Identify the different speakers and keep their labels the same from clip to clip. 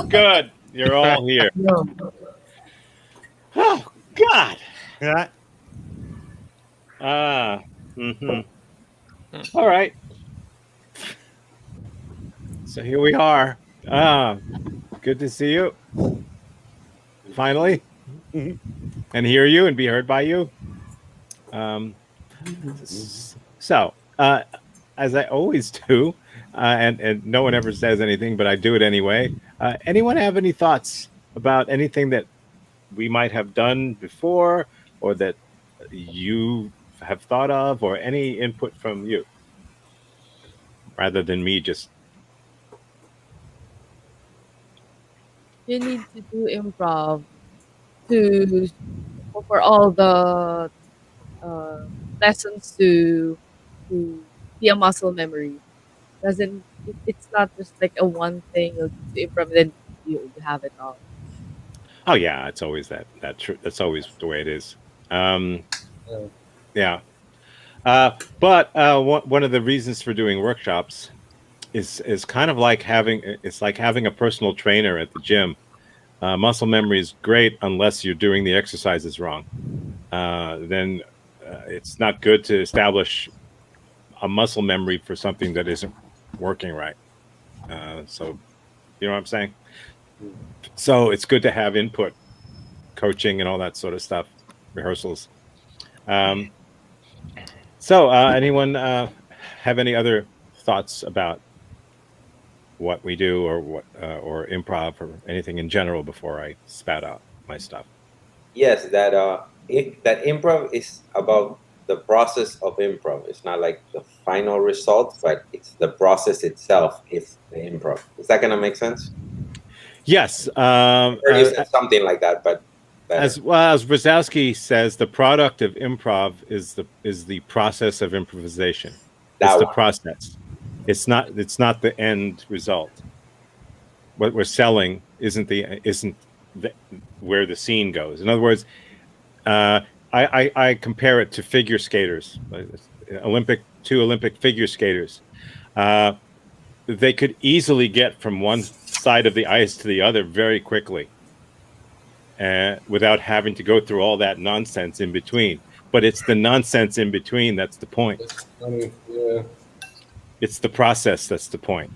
Speaker 1: Good. You're all here.
Speaker 2: No.
Speaker 1: Oh God. Yeah. Ah. Mm-hmm. All right. So here we are. Ah, good to see you. Finally, and hear you and be heard by you. Um, so, as I always do, and no one ever says anything, but I do it anyway. Anyone have any thoughts about anything that we might have done before, or that you have thought of, or any input from you, rather than me just
Speaker 2: You need to do improv to for all the uh, lessons to be a muscle memory. It's not just like a one thing you'll do improv and then you have it all.
Speaker 1: oh yeah, it's always that's always the way it is. Um,
Speaker 3: Yeah.
Speaker 1: yeah, but one of the reasons for doing workshops is kind of like having a personal trainer at the gym. Muscle memory is great unless you're doing the exercises wrong. Then it's not good to establish a muscle memory for something that isn't working right. So you know what I'm saying? So it's good to have input, coaching, and all that sort of stuff, rehearsals. Um, so anyone have any other thoughts about what we do, or what or improv, or anything in general before I spout out my stuff?
Speaker 4: Yes, that that improv is about the process of improv. It's not like the final result, but it's the process itself. It's the improv. Is that gonna make sense?
Speaker 1: Yes.
Speaker 4: Or you said something like that, but better.
Speaker 1: As well as Brzezowski says, the product of improv is the process of improvisation. It's the process. It's not the end result. What we're selling isn't where the scene goes. In other words, I compare it to figure skaters, two Olympic figure skaters. They could easily get from one side of the ice to the other very quickly, without having to go through all that nonsense in between. But it's the nonsense in between that's the point.
Speaker 3: That's funny. Yeah.
Speaker 1: It's the process that's the point.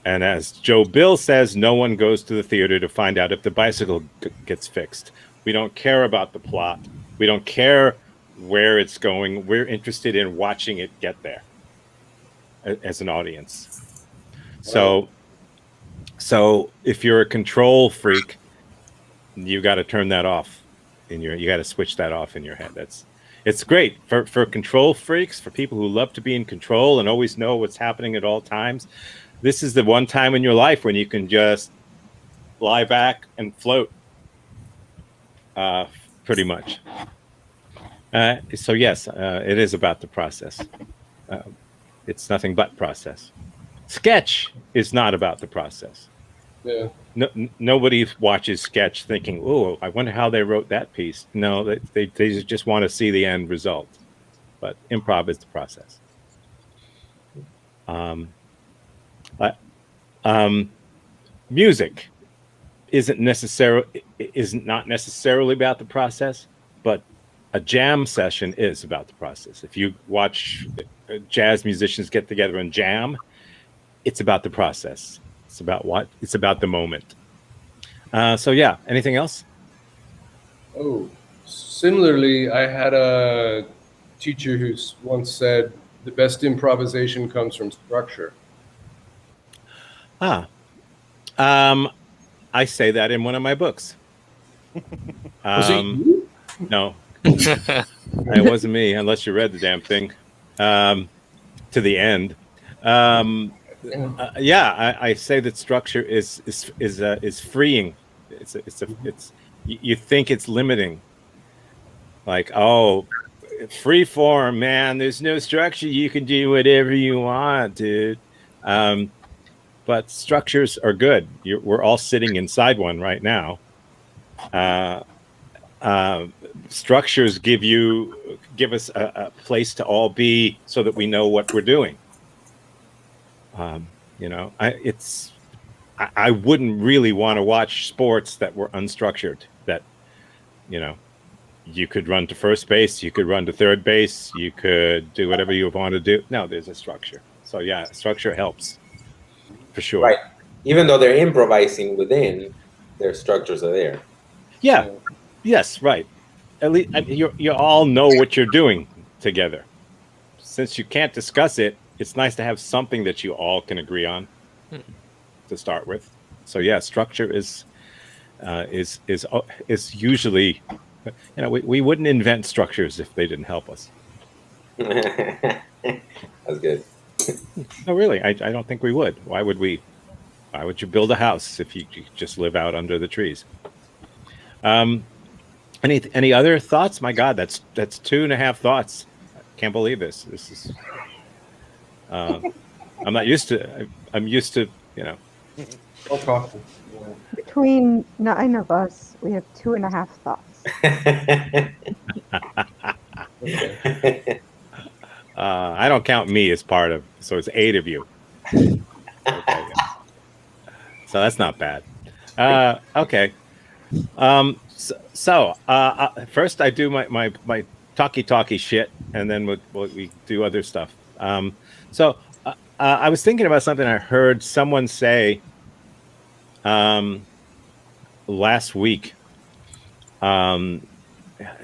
Speaker 1: And as Joe Bill says, no one goes to the theater to find out if the bicycle gets fixed. We don't care about the plot. We don't care where it's going. We're interested in watching it get there as an audience. So if you're a control freak, you got to turn that off you got to switch that off in your head. It's great for control freaks, for people who love to be in control and always know what's happening at all times. This is the one time in your life when you can just lie back and float, pretty much. So yes, it is about the process. It's nothing but process. Sketch is not about the process.
Speaker 3: Yeah.
Speaker 1: Nobody watches sketch thinking, "Oh, I wonder how they wrote that piece." No, they just want to see the end result. But improv is the process. Music isn't not necessarily about the process, but a jam session is about the process. If you watch jazz musicians get together and jam, it's about the process. It's about the moment. So yeah, anything else?
Speaker 3: Oh, similarly, I had a teacher who once said the best improvisation comes from structure.
Speaker 1: I say that in one of my books.
Speaker 3: Was it you?
Speaker 1: No, it wasn't me, unless you read the damn thing to the end. Yeah, I say that structure is freeing. You think it's limiting, like, oh, free form, man. There's no structure. You can do whatever you want, dude. But structures are good. We're all sitting inside one right now. Structures give us a place to all be, so that we know what we're doing. I wouldn't really want to watch sports that were unstructured. That, you know, you could run to first base, you could run to third base, you could do whatever you want to do. No, there's a structure. So yeah, structure helps for sure.
Speaker 4: Right. Even though they're improvising within, their structures are there.
Speaker 1: Yeah. Yes. Right. At least you all know what you're doing together. Since you can't discuss it, it's nice to have something that you all can agree on to start with. So yeah, structure is usually, we wouldn't invent structures if they didn't help us.
Speaker 4: That's good.
Speaker 1: No, really, I don't think we would. Why would we? Why would you build a house if you just live out under the trees? Any other thoughts? My God, that's 2.5 thoughts. Can't believe this. This is. I'm not used to. I'm used to.
Speaker 3: I'll talk to you.
Speaker 5: Between 9 of us, we have 2.5 thoughts.
Speaker 3: Okay.
Speaker 1: I don't count me as part of. So it's 8 of you. Okay. So that's not bad. Okay. So first I do my talky shit, and then we do other stuff. So I was thinking about something I heard someone say last week.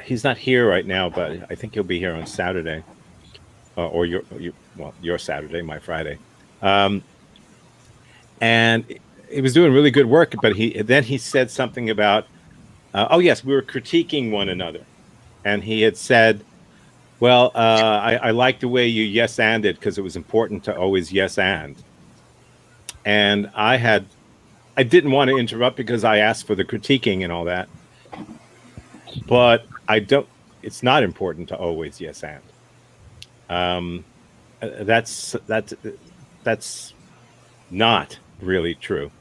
Speaker 1: He's not here right now, but I think he'll be here on Saturday, or your Saturday, my Friday. And he was doing really good work, but he said something about, oh yes, we were critiquing one another, and he had said, well, I like the way you yes-anded because it was important to always yes-and. And I didn't want to interrupt because I asked for the critiquing and all that, but it's not important to always yes-and. That's not really true.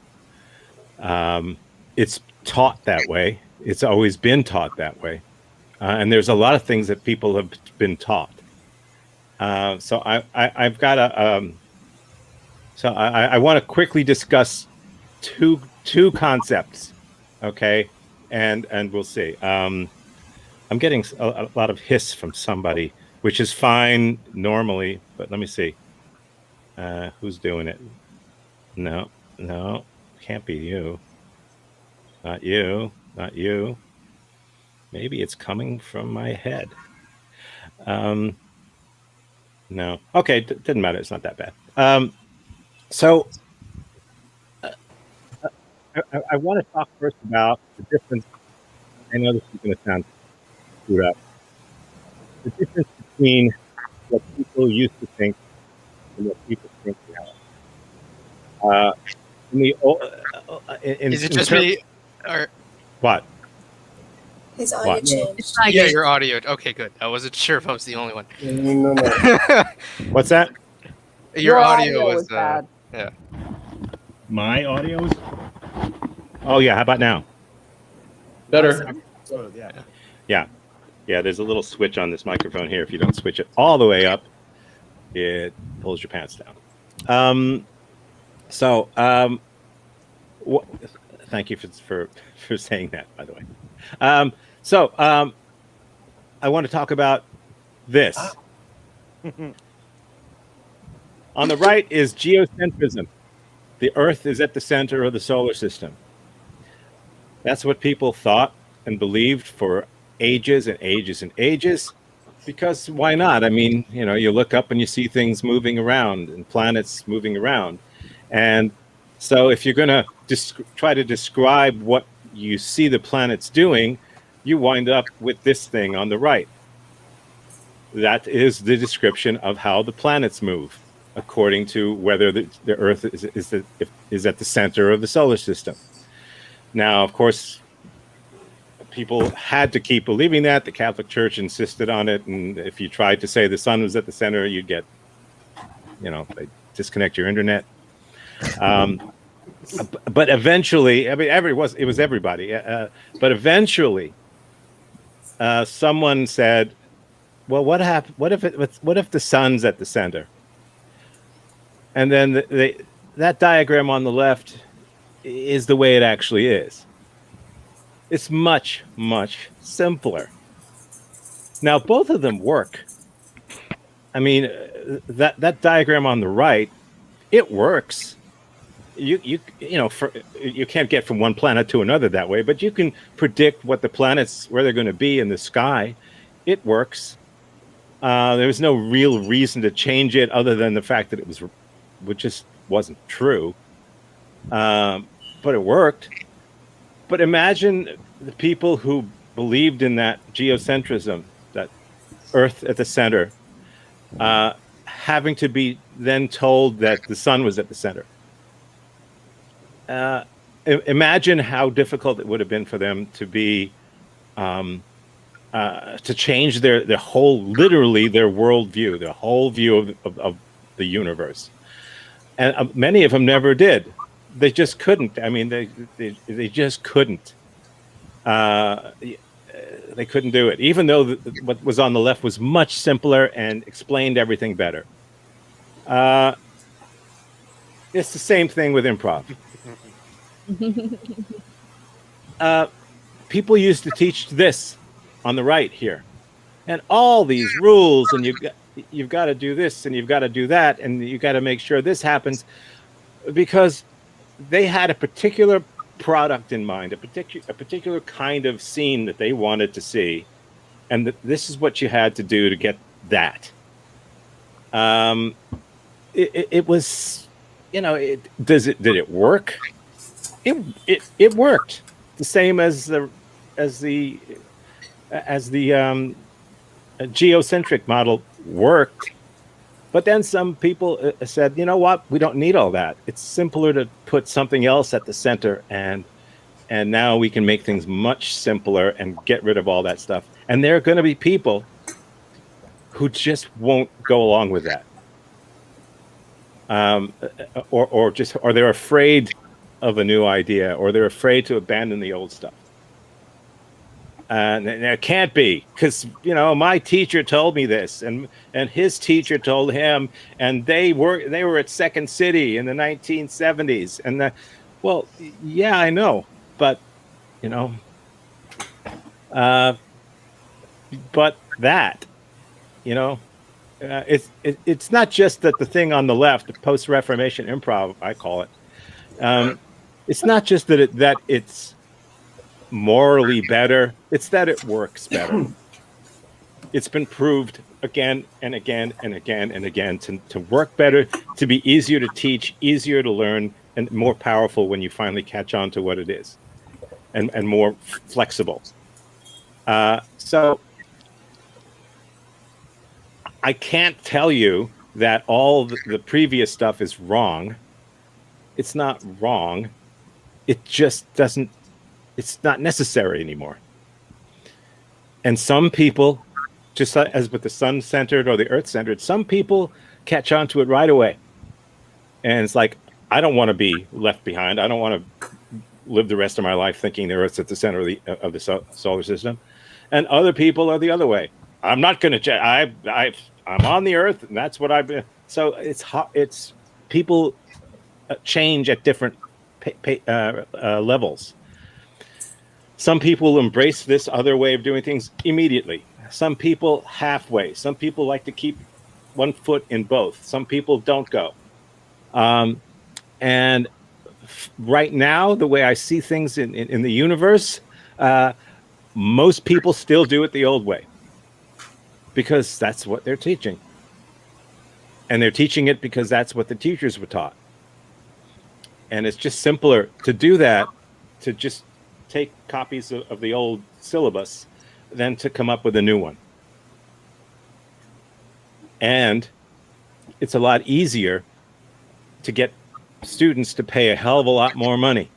Speaker 1: It's taught that way. It's always been taught that way. And there's a lot of things that people have been taught. So I've got a. So I want to quickly discuss two concepts, okay, and we'll see. I'm getting a lot of hiss from somebody, which is fine normally, but let me see. Who's doing it? No, can't be you. Not you. Maybe it's coming from my head. No. Okay, didn't matter. It's not that bad. So I want to talk first about the difference. I know this is going to sound screwed up. The difference between what people used to think and what people think now.
Speaker 6: Is it just me? Or
Speaker 1: what?
Speaker 7: His audio
Speaker 1: What?
Speaker 7: changed.
Speaker 2: It's not
Speaker 6: yeah,
Speaker 2: good.
Speaker 6: your audio. Okay, good. I wasn't sure if I was the only one.
Speaker 3: No.
Speaker 1: What's that?
Speaker 6: Your audio was
Speaker 5: bad.
Speaker 6: yeah.
Speaker 1: My audio is. Oh yeah. How about now?
Speaker 3: Better.
Speaker 1: Yeah. There's a little switch on this microphone here. If you don't switch it all the way up, it pulls your pants down. Thank you for saying that, by the way. I want to talk about this. On the right is geocentrism. The Earth is at the center of the solar system. That's what people thought and believed for ages and ages and ages. Because why not? I mean, you look up and you see things moving around and planets moving around. And so if you're going to try to describe what you see the planets doing, you wind up with this thing on the right. That is the description of how the planets move, according to whether the Earth is at the center of the solar system. Now, of course, people had to keep believing that. The Catholic Church insisted on it, and if you tried to say the sun was at the center, you'd get, they disconnect your internet. But eventually, I mean, it was everybody. But eventually, someone said, "Well, what happened? What if the sun's at the center?" And then that diagram on the left is the way it actually is. It's much, much simpler. Now, both of them work. I mean, that diagram on the right, it works. You can't get from one planet to another that way, but you can predict what the planets, where they're going to be in the sky. It works. There was no real reason to change it other than the fact that it just wasn't true. But it worked. But imagine the people who believed in that geocentrism, that Earth at the center, having to be then told that the sun was at the center. Imagine how difficult it would have been for them to be to change their whole, literally their worldview, their whole view of the universe. And many of them never did. They just couldn't. I mean, they just couldn't. They couldn't do it, even though what was on the left was much simpler and explained everything better. It's the same thing with improv. People used to teach this on the right here, and all these rules, and you've got to do this, and you've got to do that, and you've got to make sure this happens, because they had a particular product in mind, a particular kind of scene that they wanted to see, and this is what you had to do to get that. It was, did it work? It worked the same as the geocentric model worked. But then some people said, you know what? We don't need all that. It's simpler to put something else at the center, and now we can make things much simpler and get rid of all that stuff. And there are going to be people who just won't go along with that, or they're afraid of a new idea, or they're afraid to abandon the old stuff. And it can't be, because my teacher told me this, and his teacher told him, and they were at Second City in the 1970s, and well, yeah, I know, but but that, it's not just that the thing on the left, the post-Reformation improv, I call it. It's not just that it's morally better, it's that it works better. It's been proved again and again and again and again to work better, to be easier to teach, easier to learn, and more powerful when you finally catch on to what it is, and more flexible. So I can't tell you that all the previous stuff is wrong. It's not wrong. It just doesn't. It's not necessary anymore. And some people, just as with the sun-centered or the earth-centered, some people catch on to it right away. And it's like, I don't want to be left behind. I don't want to live the rest of my life thinking the Earth's at the center of the solar system. And other people are the other way. I'm not going to. I'm on the Earth, and that's what I've been. So it's people change at different levels. Some people embrace this other way of doing things immediately. Some people halfway. Some people like to keep one foot in both. Some people don't go. And right now, the way I see things in the universe, most people still do it the old way, because that's what they're teaching. And they're teaching it because that's what the teachers were taught. And it's just simpler to do that, to just take copies of the old syllabus, than to come up with a new one. And it's a lot easier to get students to pay a hell of a lot more money.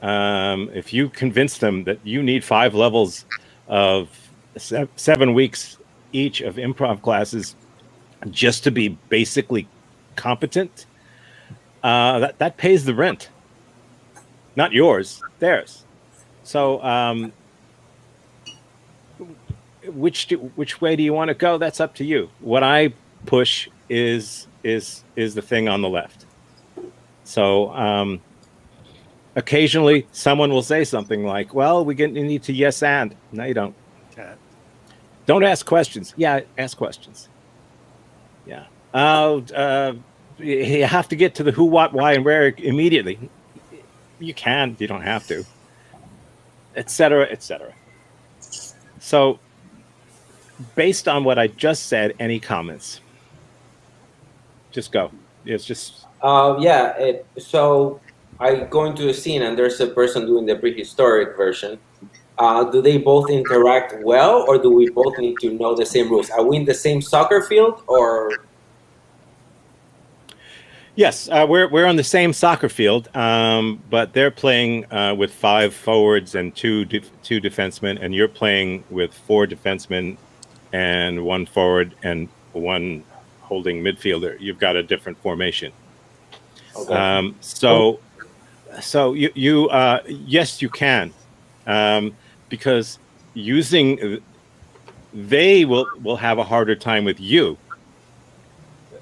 Speaker 1: If you convince them that you need 5 levels of 7 weeks each of improv classes just to be basically competent, that pays the rent. Not yours, theirs. So which way do you want to go? That's up to you. What I push is the thing on the left. So occasionally someone will say something like, well, we need to yes and. No, you don't. Don't ask questions. Yeah, ask questions. Yeah. You have to get to the who, what, why, and where immediately. You can. You don't have to. Etc. Etc. So, based on what I just said, any comments? Just go. It's just.
Speaker 4: So I go into a scene and there's a person doing the prehistoric version. Do they both interact well, or do we both need to know the same rules? Are we in the same soccer field, or?
Speaker 1: Yes, we're on the same soccer field, but they're playing with 5 forwards and two defensemen, and you're playing with 4 defensemen and 1 forward and 1 holding midfielder. You've got a different formation.
Speaker 4: Okay.
Speaker 1: So you yes, you can, because they will have a harder time with you.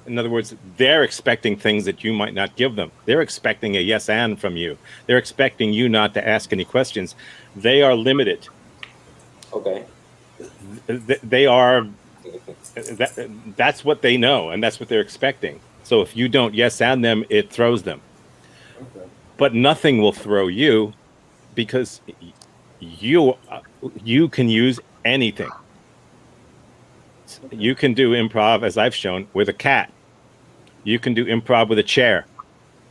Speaker 1: In other words, they're expecting things that you might not give them. They're expecting a yes and from you. They're expecting you not to ask any questions. They are limited.
Speaker 4: Okay.
Speaker 1: They are. That's what they know, and that's what they're expecting. So if you don't yes and them, it throws them.
Speaker 3: Okay.
Speaker 1: But nothing will throw you, because you can use anything. You can do improv, as I've shown, with a cat. You can do improv with a chair.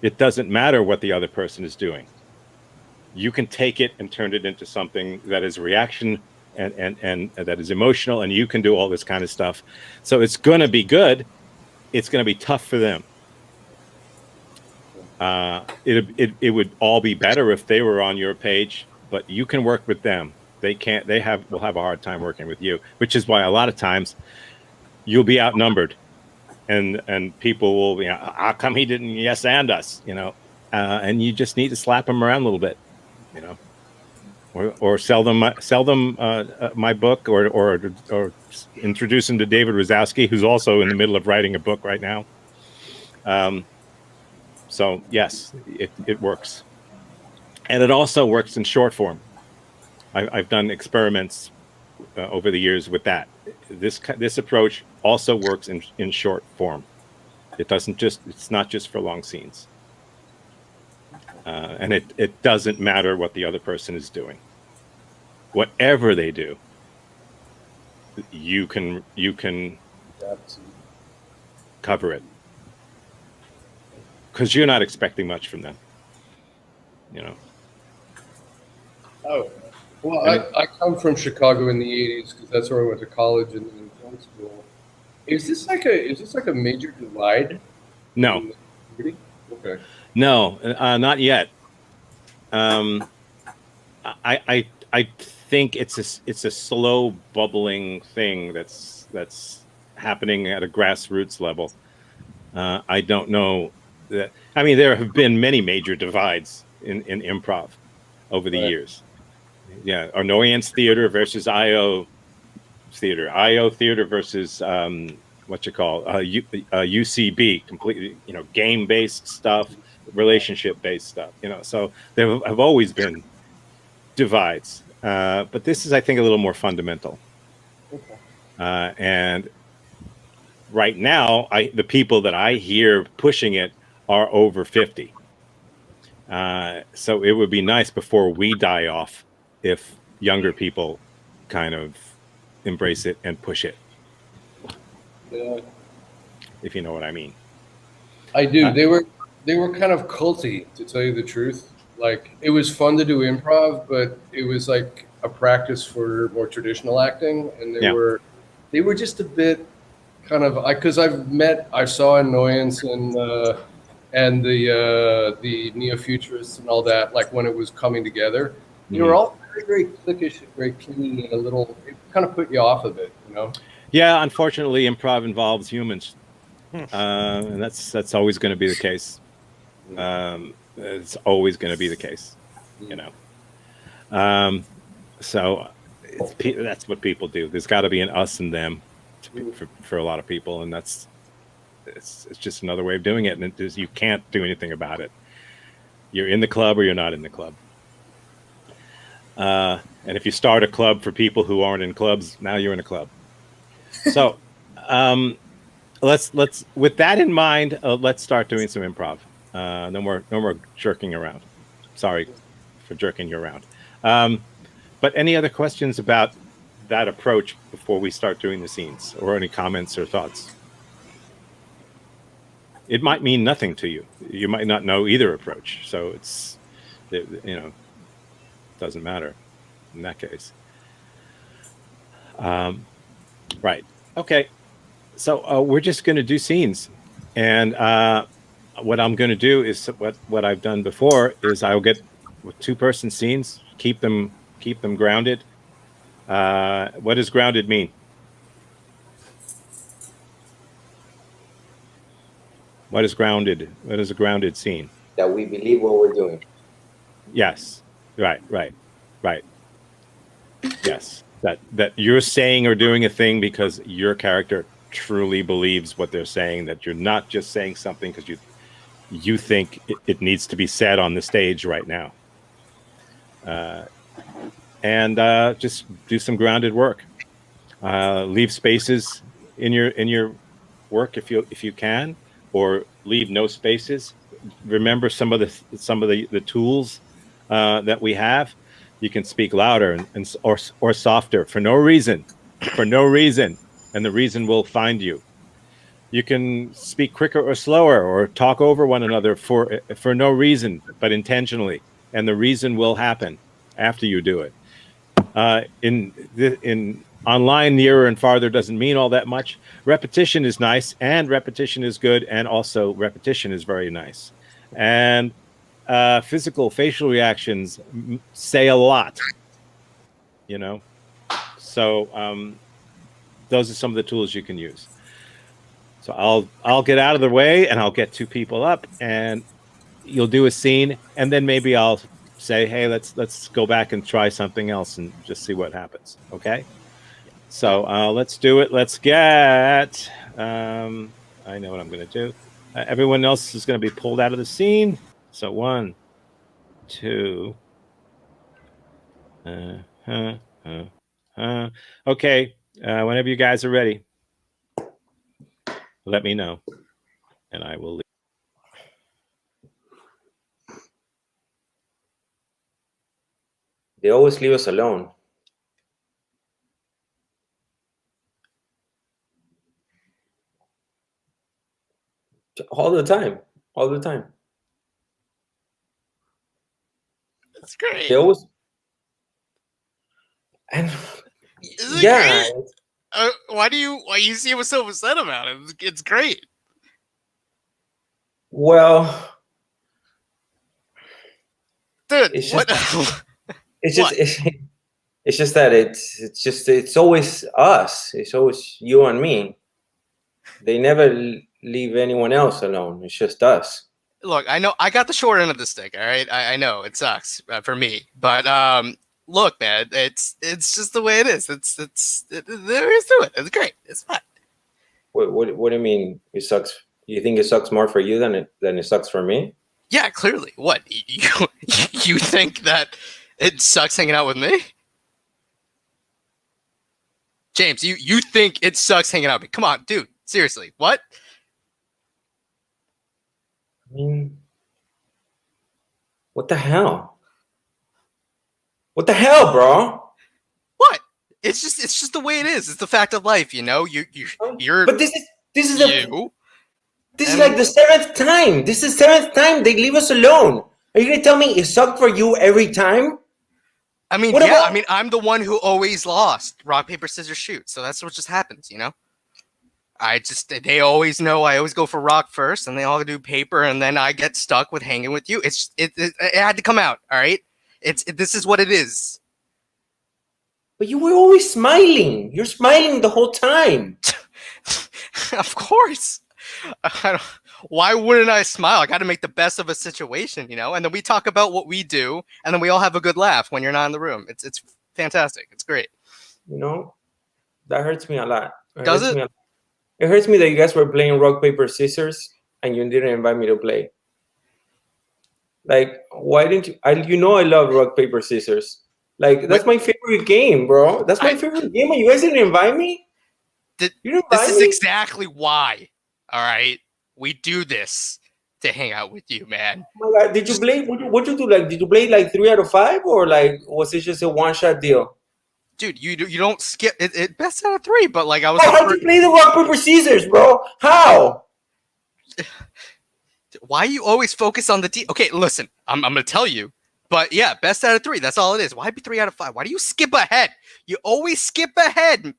Speaker 1: It doesn't matter what the other person is doing. You can take it and turn it into something that is reaction and that is emotional, and you can do all this kind of stuff. So it's going to be good. It's going to be tough for them. It would all be better if they were on your page, but you can work with them. They can't. Will have a hard time working with you, which is why a lot of times you'll be outnumbered, and people will be, how come he didn't yes and us, and you just need to slap them around a little bit, or sell them my book, or introduce them to David Rosowski, who's also in the middle of writing a book right now. So yes, it works, and it also works in short form. I've done experiments over the years with that. This approach also works in short form. It's not just for long scenes, and it doesn't matter what the other person is doing. Whatever they do, you can cover it, because you're not expecting much from them.
Speaker 3: Oh, well, I come from Chicago in the '80s because that's where I went to college and then film school. Is this like a major divide?
Speaker 1: No.
Speaker 3: Okay.
Speaker 1: No, not yet. I think it's a slow bubbling thing that's happening at a grassroots level. I don't know that. I mean, there have been many major divides in improv over the years. Yeah, Arnoyan's theater versus IO theater. IO theater versus UCB, completely, game-based stuff, relationship-based stuff. So there have always been divides, but this is, I think, a little more fundamental.
Speaker 3: Okay.
Speaker 1: And right now, the people that I hear pushing it are over 50. So it would be nice before we die off if younger people kind of embrace it and push it.
Speaker 3: Yeah.
Speaker 1: If you know what I mean.
Speaker 3: I do. They were kind of culty, to tell you the truth. Like, it was fun to do improv, but it was like a practice for more traditional acting, and they were just a bit kind of, because I saw Annoyance and the neo-futurists and all that, like when it was coming together. They were all very cliquish, very clean, and it kind of put you off a bit,
Speaker 1: Yeah, unfortunately, improv involves humans, and that's always going to be the case. It's always going to be the case, So that's what people do. There's got to be an us and them for a lot of people, and it's just another way of doing it. And you can't do anything about it. you're in the club or you're not in the club. And if you start a club for people who aren't in clubs, now you're in a club. So let's with that in mind, let's start doing some improv. No more jerking around. Sorry for jerking you around. But any other questions about that approach before we start doing the scenes, or any comments or thoughts? It might mean nothing to you. You might not know either approach, so it's, you know, doesn't matter in that case. Right. Okay. So we're just going to do scenes, and what I'm going to do is what I've done before is I'll get with 2-person scenes, keep them grounded. What does grounded mean? What is grounded? What is a grounded scene?
Speaker 4: That we believe what we're doing.
Speaker 1: Yes. Right. Yes. That you're saying or doing a thing because your character truly believes what they're saying, that you're not just saying something because you think it needs to be said on the stage right now. And just do some grounded work. Leave spaces in your work if you can, or leave no spaces. Remember some of the tools that we have. You can speak louder or softer for no reason, and the reason will find you. You can speak quicker or slower, or talk over one another for no reason, but intentionally, and the reason will happen after you do it. In online, nearer and farther doesn't mean all that much. Repetition is nice, and repetition is good, and also repetition is very nice. And facial reactions say a lot, you know. So those are some of the tools you can use. So I'll get out of the way, and I'll get 2 people up, and you'll do a scene, and then maybe I'll say, hey, let's go back and try something else and just see what happens. Okay. So let's do it. Let's get. I know what I'm going to do. Everyone else is going to be pulled out of the scene. So 1, 2. Okay. Whenever you guys are ready, let me know, and I will leave.
Speaker 4: They always leave us alone. All the time.
Speaker 6: That's great.
Speaker 4: They always. And
Speaker 6: Isn't
Speaker 4: yeah.
Speaker 6: it great? Why you seem so upset about it? It's great.
Speaker 4: Well,
Speaker 6: Dude,
Speaker 4: it's
Speaker 6: what?
Speaker 4: just, it's just that it's always us. It's always you and me. They never leave anyone else alone. It's just us.
Speaker 6: Look, I know I got the short end of the stick. All right, I know it sucks for me, but look, man, it's just the way it is. There is to it. It's great. It's fun.
Speaker 4: What do you mean it sucks? You think it sucks more for you than it sucks for me?
Speaker 6: Yeah, clearly. What you think that it sucks hanging out with me? James, you think it sucks hanging out with me? Come on, dude. Seriously, what?
Speaker 4: I mean, what the hell? What the hell, bro?
Speaker 6: What? It's just the way it is. It's the fact of life, you know. You're.
Speaker 4: But this is
Speaker 6: you.
Speaker 4: This is like the 7th time. This is 7th time they leave us alone. Are you gonna tell me it sucked for you every time?
Speaker 6: I mean, I mean, I'm the one who always lost. Rock, paper, scissors, shoot. So that's what just happens, you know. They always know I always go for rock first, and they all do paper, and then I get stuck with hanging with you. It had to come out, all right. This is what it is.
Speaker 4: But you were always smiling. You're smiling the whole time.
Speaker 6: Of course. Why wouldn't I smile? I got to make the best of a situation, you know. And then we talk about what we do, and then we all have a good laugh when you're not in the room. It's fantastic. It's great.
Speaker 4: You know, that hurts me a lot.
Speaker 6: Does it?
Speaker 4: It hurts me that you guys were playing rock, paper, scissors, and you didn't invite me to play. Like, why didn't you? I love rock paper scissors. Like, that's my favorite game, bro. That's my favorite game. And you guys didn't invite me. You didn't
Speaker 6: This
Speaker 4: invite
Speaker 6: is
Speaker 4: me?
Speaker 6: exactly why. All right, we do this to hang out with you, man.
Speaker 4: Oh my God. Did you play? What you do? Like, did you play like 3 out of 5, or like was it just a one-shot deal?
Speaker 6: Dude, you don't skip it. Best out of 3, but like I was.
Speaker 4: Oh, how'd you play the rock paper scissors, bro? How?
Speaker 6: Why you always focus on the D? Okay, listen, I'm gonna tell you, but yeah, best out of 3. That's all it is. Why be 3 out of 5? Why do you skip ahead? You always skip ahead.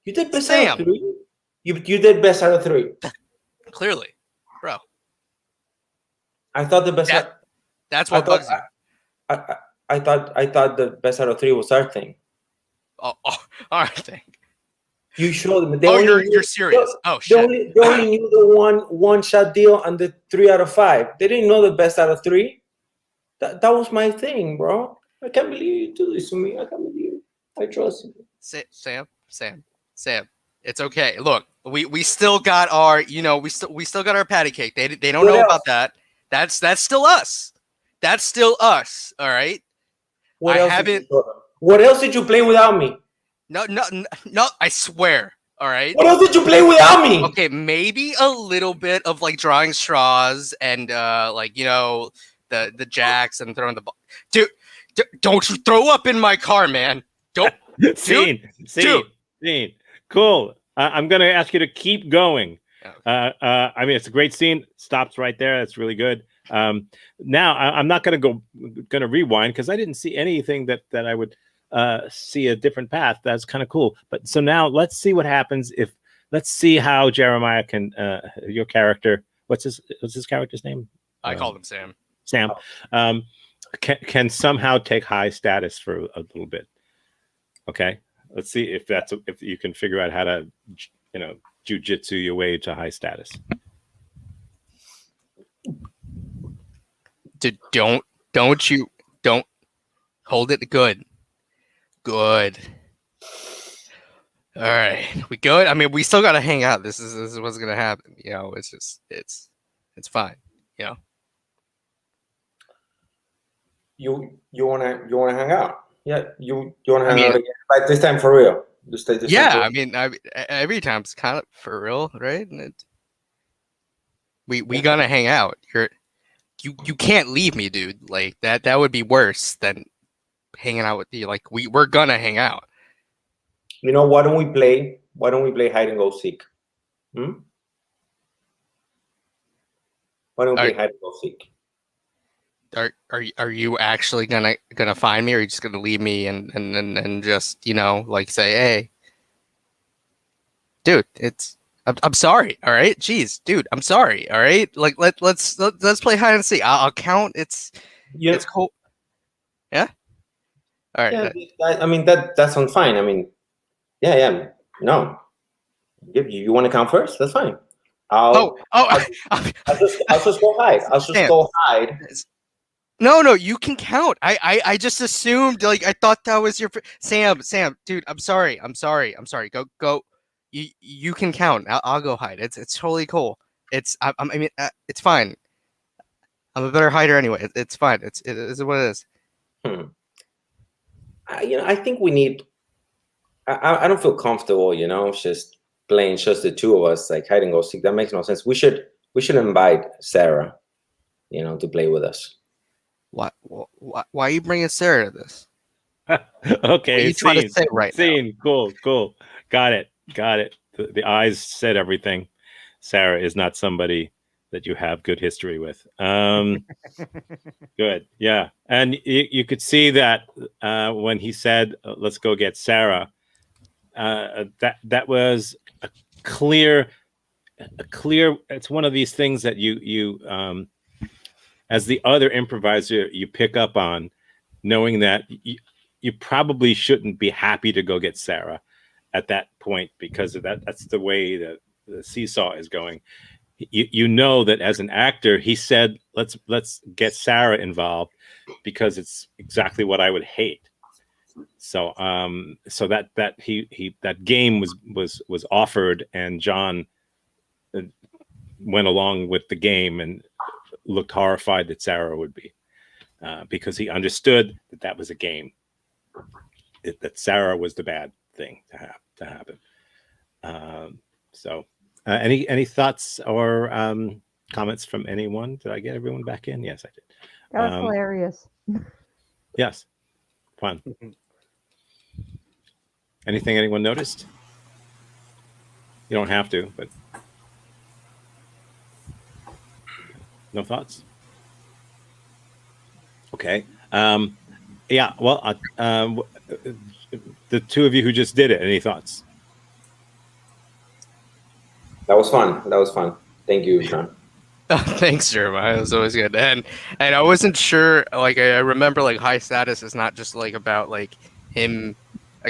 Speaker 4: You did best out of 3. You did best out of 3.
Speaker 6: Clearly, bro.
Speaker 4: I thought the best.
Speaker 6: That's what bugs you.
Speaker 4: I thought the best out of 3 was our thing.
Speaker 6: Oh, all right, thank.
Speaker 4: You showed them.
Speaker 6: You're serious. Oh shit.
Speaker 4: They only knew the one-shot deal and the 3 out of 5. They didn't know the best out of 3. That was my thing, bro. I can't believe you do this to me. I can't believe you. I trust you.
Speaker 6: Sam. It's okay. Look, we still got our, we still got our patty cake. They don't know about that. That's still us. That's still us. All right.
Speaker 4: What else did you play without me?
Speaker 6: No. I swear. All right.
Speaker 4: What else did you play without me?
Speaker 6: Okay, maybe a little bit of like drawing straws and the jacks and throwing the ball. Dude, don't you throw up in my car, man. Don't.
Speaker 1: Scene. Cool. I'm going to ask you to keep going.
Speaker 6: Okay.
Speaker 1: I mean, it's a great scene. Stops right there. That's really good. Now I'm not going to rewind because I didn't see anything that I would see a different path. That's kind of cool. But so now let's see what happens let's see how Jeremiah can, your character, what's his character's name?
Speaker 6: I called him Sam.
Speaker 1: Sam, can somehow take high status for a little bit. Okay. Let's see if you can figure out how to, jujitsu your way to high status.
Speaker 6: Don't hold it. Good. All right, we good. I mean, we still gotta hang out. This is what's gonna happen. It's just it's fine.
Speaker 4: You wanna hang out? Yeah, you wanna hang out again? But this time for real.
Speaker 6: I mean, every time it's kind of for real, right? And we gonna hang out. You can't leave me, dude. Like that would be worse than hanging out with you. Like we're gonna hang out.
Speaker 4: Why don't we play hide and go seek? Why don't we play hide and go seek?
Speaker 6: Are you actually gonna find me, or are you just gonna leave me and just like say, hey, dude, I'm sorry, all right, jeez, dude, I'm sorry, all right, like let's play hide and seek. I'll count. It's cool. Yeah. All right.
Speaker 4: Yeah, I mean that sounds fine. I mean, yeah. No, you want to count first? That's fine. I'll just go hide. I'll just go hide.
Speaker 6: No, you can count. I just assumed, like, I thought that was your Sam, dude. I'm sorry. Go. You can count. I'll go hide. It's totally cool. It's fine. I'm a better hider anyway. It's fine. It is what it is.
Speaker 4: I think we need. I don't feel comfortable. Just playing just the two of us, like hide and go seek. That makes no sense. We should invite Sarah, to play with us.
Speaker 6: Why are you bringing Sarah to this?
Speaker 1: Okay,
Speaker 6: what are you trying to say right now?
Speaker 1: Cool. Got it. The eyes said everything. Sarah is not somebody that you have good history with. Good, yeah. And you could see that when he said, "Let's go get Sarah," that was a clear. It's one of these things that you as the other improviser, you pick up on, knowing that you probably shouldn't be happy to go get Sarah at that point because of that. That's the way that the seesaw is going. You know that as an actor, he said, "Let's get Sarah involved," because it's exactly what I would hate. So that game was offered, and John went along with the game and looked horrified that Sarah would be, because he understood that that was a game, that Sarah was the bad thing to happen. So any thoughts or comments from anyone? Did I get everyone back in? Yes, I did.
Speaker 5: That was hilarious.
Speaker 1: Yes, fun. Anything anyone noticed? You don't have to, but no thoughts? Okay. Yeah, well, the two of you who just did it, any thoughts?
Speaker 4: That was fun. That was fun. Thank you, John.
Speaker 6: Thanks, Jeremiah. It was always good. And I wasn't sure. Like I remember, like high status is not just like about like him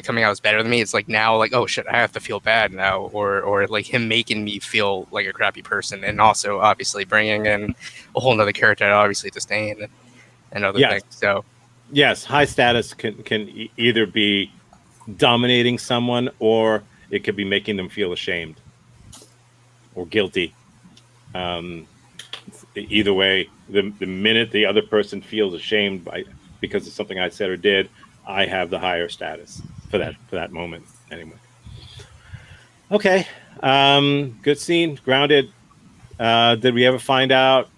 Speaker 6: coming out as better than me. It's like now, like oh shit, I have to feel bad now, or like him making me feel like a crappy person, and also obviously bringing in a whole nother character, obviously disdain and other things. So
Speaker 1: yes, high status can either be dominating someone, or it could be making them feel ashamed or guilty. Either way, the minute the other person feels ashamed because of something I said or did, I have the higher status for that moment. Anyway. Okay. Good scene. Grounded. Did we ever find out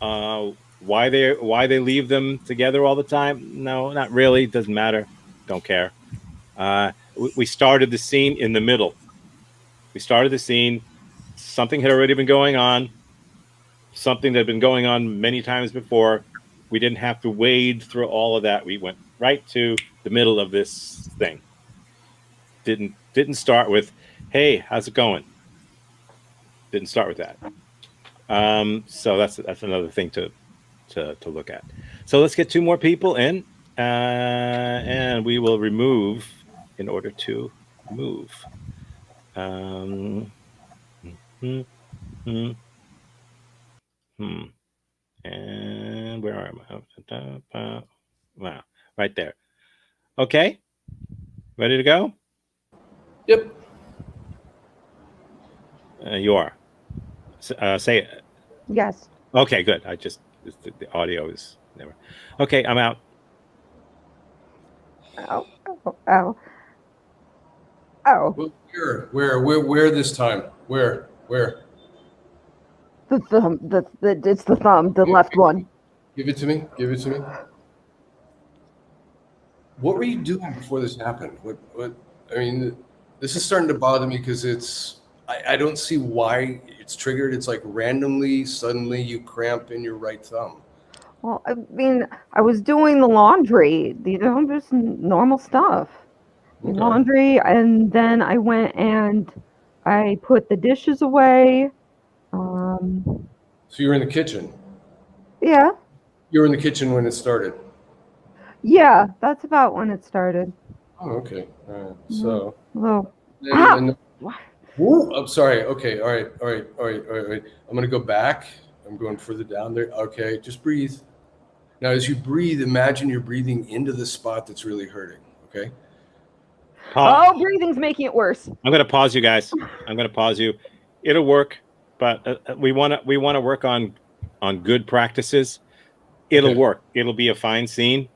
Speaker 1: why they leave them together all the time? No, not really. Doesn't matter. Don't care. We started the scene in the middle. We started the scene. Something had already been going on. Something that had been going on many times before. We didn't have to wade through all of that. We went right to the middle of this thing. Didn't start with, "Hey, how's it going?" Didn't start with that. So that's another thing to look at. So let's get two more people in, and we will remove in order to move. And where am I? Wow, right there. Okay, ready to go?
Speaker 3: Yep.
Speaker 1: You are. Say it.
Speaker 5: Yes.
Speaker 1: Okay, good. The audio is never. Okay, I'm out.
Speaker 5: Oh. Oh. Oh. Oh.
Speaker 3: Where this time? Where?
Speaker 5: The thumb. It's the thumb. The left one.
Speaker 3: Give it to me. Give it to me. What were you doing before this happened? What? I mean, this is starting to bother me because I don't see why it's triggered. It's like randomly, suddenly you cramp in your right thumb.
Speaker 5: Well, I mean, I was doing the laundry. Just normal stuff.
Speaker 3: Okay.
Speaker 5: Laundry, and then I went and I put the dishes away.
Speaker 3: So you were in the kitchen.
Speaker 5: Yeah.
Speaker 3: You were in the kitchen when it started.
Speaker 5: Yeah, that's about when it started.
Speaker 3: Oh, okay. All right. So.
Speaker 5: Oh.
Speaker 3: And Woo, I'm sorry. Okay. All right. I'm going to go back. I'm going further down there. Okay. Just breathe. Now, as you breathe, imagine you're breathing into the spot that's really hurting. Okay.
Speaker 5: Oh, breathing's making it worse.
Speaker 1: I'm going to pause you guys. I'm going to pause you. It'll work, but we want to work on good practices. It'll work. It'll be a fine scene.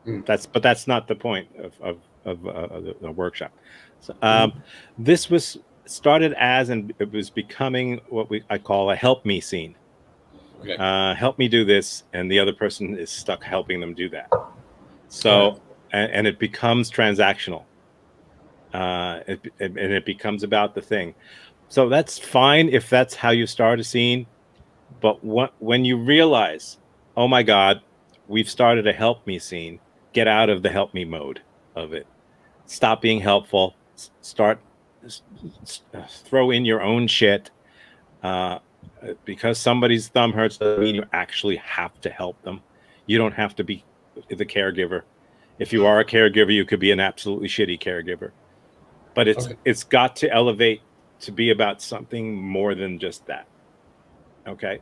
Speaker 1: But that's not the point of the workshop. So, this was started as, and it was becoming what I call a help me scene.
Speaker 3: Okay.
Speaker 1: Help me do this, and the other person is stuck helping them do that. So, and it becomes transactional. And it becomes about the thing. So that's fine if that's how you start a scene. But when you realize, oh my God, we've started a help me scene, get out of the help me mode of it. Stop being helpful. Throw in your own shit. Because somebody's thumb hurts doesn't mean you actually have to help them. You don't have to be the caregiver. If you are a caregiver, you could be an absolutely shitty caregiver. But it's got to elevate to be about something more than just that. Okay.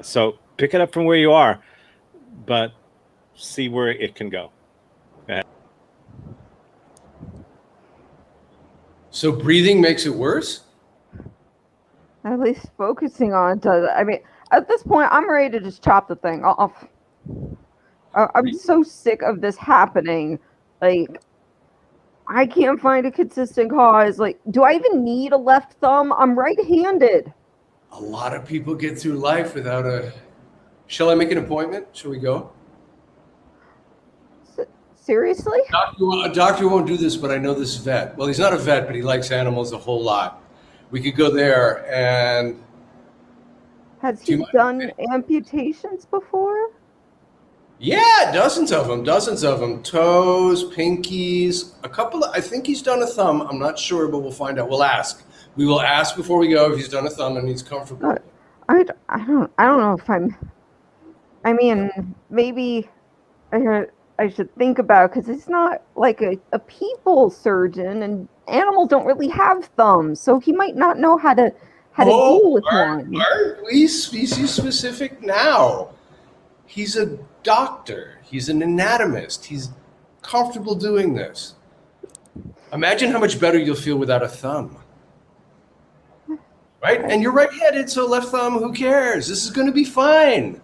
Speaker 1: So pick it up from where you are, but see where it can go.
Speaker 3: So breathing makes it worse?
Speaker 5: At least focusing on it does. I mean, at this point, I'm ready to just chop the thing off. I'm so sick of this happening. Like, I can't find a consistent cause. Like, do I even need a left thumb? I'm right-handed.
Speaker 3: A lot of people get through life without a. Shall I make an appointment? Shall we go?
Speaker 5: Seriously?
Speaker 3: A doctor won't do this, but I know this vet. Well, he's not a vet, but he likes animals a whole lot. We could go there and.
Speaker 5: Has he done amputations before?
Speaker 3: Yeah, dozens of them. Toes, pinkies, a couple of, I think he's done a thumb. I'm not sure, but we'll find out. We'll ask. We will ask before we go if he's done a thumb and he's comfortable.
Speaker 5: I don't know if I mean, maybe I should think about, because it's not like a people surgeon, and animals don't really have thumbs, so he might not know how to deal with one.
Speaker 3: Please, species specific now. He's a doctor. He's an anatomist. He's comfortable doing this. Imagine how much better you'll feel without a thumb. Right? And you're right-handed, so left thumb, who cares? This is going to be fine.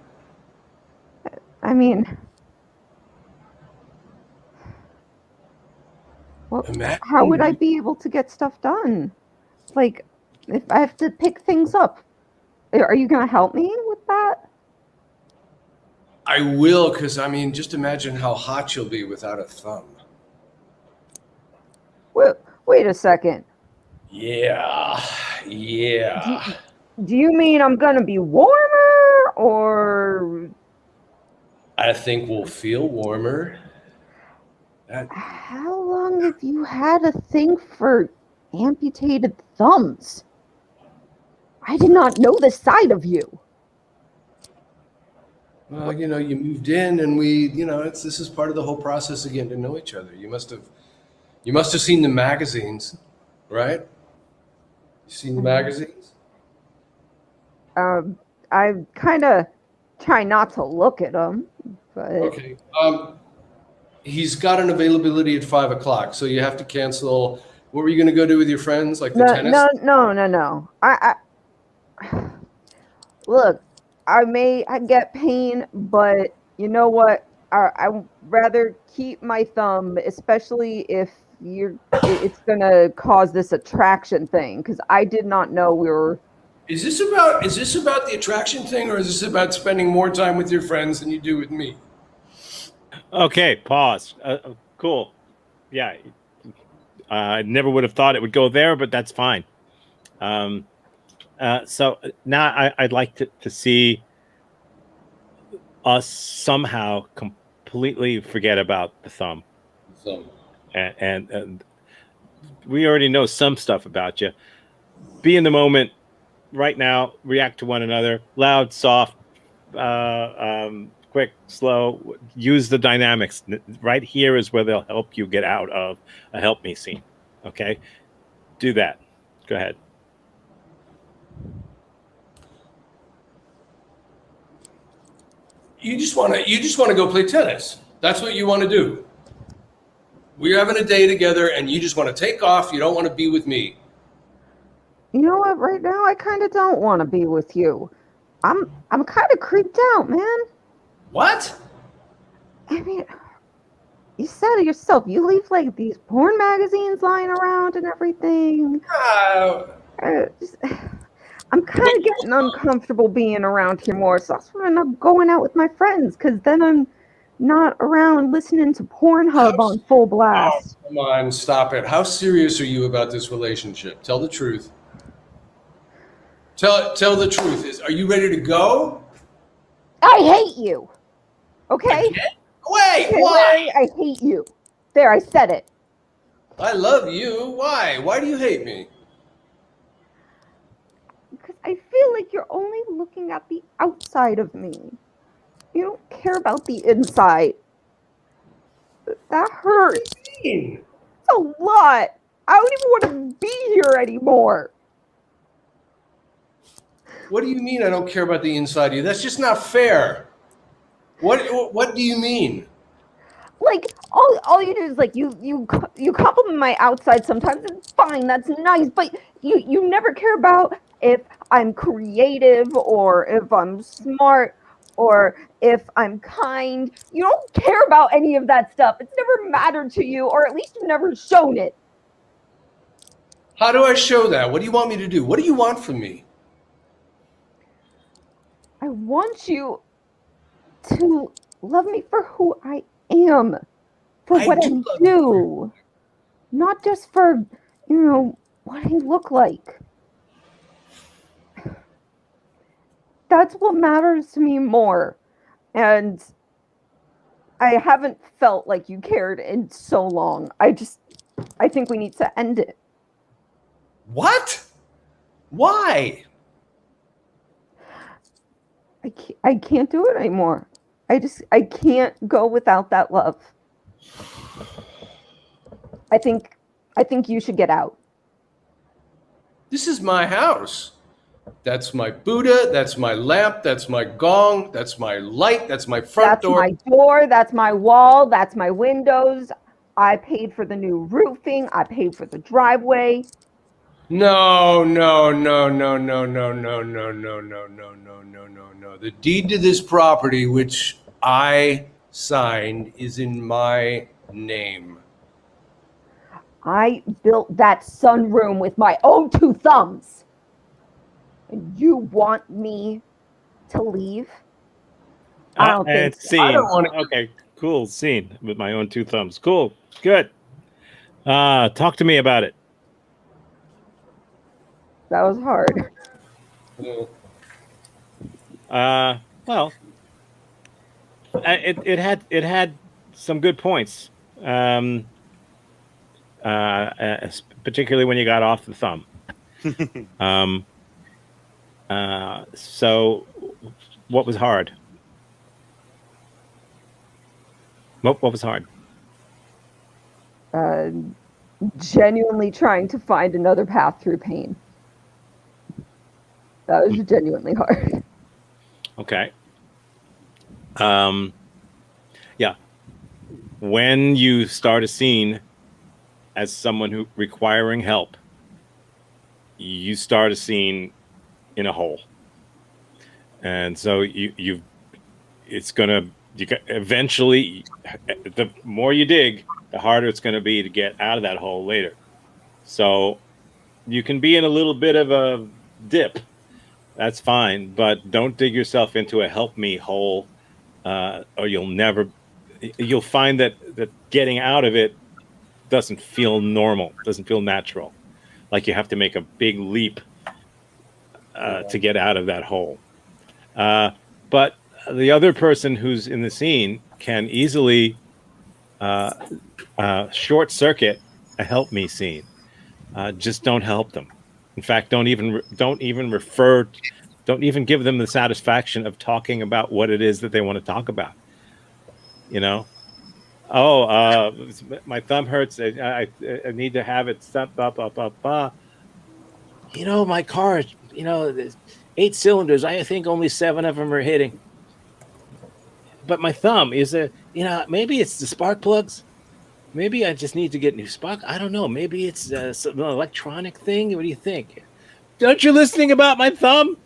Speaker 5: I mean, well, how would I be able to get stuff done? Like, if I have to pick things up, are you going to help me with that?
Speaker 3: I will, because, I mean, just imagine how hot you'll be without a thumb.
Speaker 5: Wait a second.
Speaker 3: Yeah.
Speaker 5: Do you mean I'm going to be warmer, or...
Speaker 3: I think we'll feel warmer.
Speaker 5: How long have you had a thing for amputated thumbs? I did not know this side of you.
Speaker 3: Well, you moved in, and we, this is part of the whole process again to know each other. You must have seen the magazines, right? You seen the magazines?
Speaker 5: I kind of try not to look at them, but
Speaker 3: okay. He's got an availability at 5:00, so you have to cancel. What were you going to go do with your friends, like the tennis?
Speaker 5: No. I look. I get pain, but you know what? I'd rather keep my thumb, especially if it's gonna cause this attraction thing, because I did not know we were.
Speaker 3: Is this about the attraction thing, or is this about spending more time with your friends than you do with me?
Speaker 1: Okay, pause. Cool. Yeah, I never would have thought it would go there, but that's fine. So now I'd like to see us somehow completely forget about the thumb. And we already know some stuff about you. Be in the moment right now, react to one another, loud, soft, quick, slow, use the dynamics. Right here is where they'll help you get out of a help me scene. Okay? Do that. Go ahead.
Speaker 3: You just want to go play tennis. That's what you want to do. We're having a day together, and you just want to take off. You don't want to be with me.
Speaker 5: You know what? Right now, I kind of don't want to be with you. I'm kind of creeped out, man.
Speaker 3: What?
Speaker 5: I mean, you said it yourself. You leave like these porn magazines lying around and everything. I'm kind of getting uncomfortable being around here more, so that's why I'm not going out with my friends, because then I'm not around listening to Pornhub on full blast.
Speaker 3: Oh, come on, stop it. How serious are you about this relationship? Tell the truth. Tell the truth. Are you ready to go?
Speaker 5: I hate you. Okay?
Speaker 3: Wait, why?
Speaker 5: I hate you. There, I said it.
Speaker 3: I love you. Why? Why do you hate me?
Speaker 5: Because I feel like you're only looking at the outside of me. You don't care about the inside. That hurts.
Speaker 3: What do you mean?
Speaker 5: It's a lot. I don't even want to be here anymore.
Speaker 3: What do you mean I don't care about the inside of you? That's just not fair. What do you mean?
Speaker 5: Like, all you do is like you compliment my outside sometimes. It's fine, that's nice, but you never care about if I'm creative or if I'm smart or if I'm kind. You don't care about any of that stuff. It's never mattered to you, or at least you've never shown it.
Speaker 3: How do I show that? What do you want me to do? What do you want from me?
Speaker 5: I want you to love me for who I am, for
Speaker 3: I
Speaker 5: what I
Speaker 3: do love you.
Speaker 5: do, not just for, what I look like. That's what matters to me more. And I haven't felt like you cared in so long. I think we need to end it.
Speaker 3: What? Why?
Speaker 5: I can't do it anymore. I can't go without that love. I think you should get out.
Speaker 3: This is my house. That's my Buddha. That's my lamp. That's my gong. That's my light. That's my front door.
Speaker 5: That's my door. That's my wall. That's my windows. I paid for the new roofing. I paid for the driveway.
Speaker 3: No, no, no, no, no, no, no, no, no, no, no, no, no, no, no. The deed to this property, which I signed, is in my name.
Speaker 5: I built that sunroom with my own two thumbs. And you want me to leave? I don't think so.
Speaker 1: Scene.
Speaker 3: I don't want to.
Speaker 1: Okay, cool. Scene with my own two thumbs. Cool. Good. Talk to me about it.
Speaker 5: That was hard.
Speaker 1: Well, it had some good points. Particularly when you got off the thumb. So what was hard? What was hard?
Speaker 5: Genuinely trying to find another path through pain. That was genuinely hard.
Speaker 1: Okay. Yeah. When you start a scene as someone who requiring help, you start a scene in a hole, and so eventually, the more you dig, the harder it's going to be to get out of that hole later. So you can be in a little bit of a dip. That's fine, but don't dig yourself into a help me hole, or you'll find that getting out of it doesn't feel normal, doesn't feel natural. Like you have to make a big leap to get out of that hole. But the other person who's in the scene can easily short circuit a help me scene. Just don't help them. In fact, don't even give them the satisfaction of talking about what it is that they want to talk about. My thumb hurts. I need to have it stop. My car, there's 8 cylinders. I think only 7 of them are hitting. But my thumb is maybe it's the spark plugs. Maybe I just need to get new spark. I don't know. Maybe it's some electronic thing. What do you think? Aren't you listening about my thumb?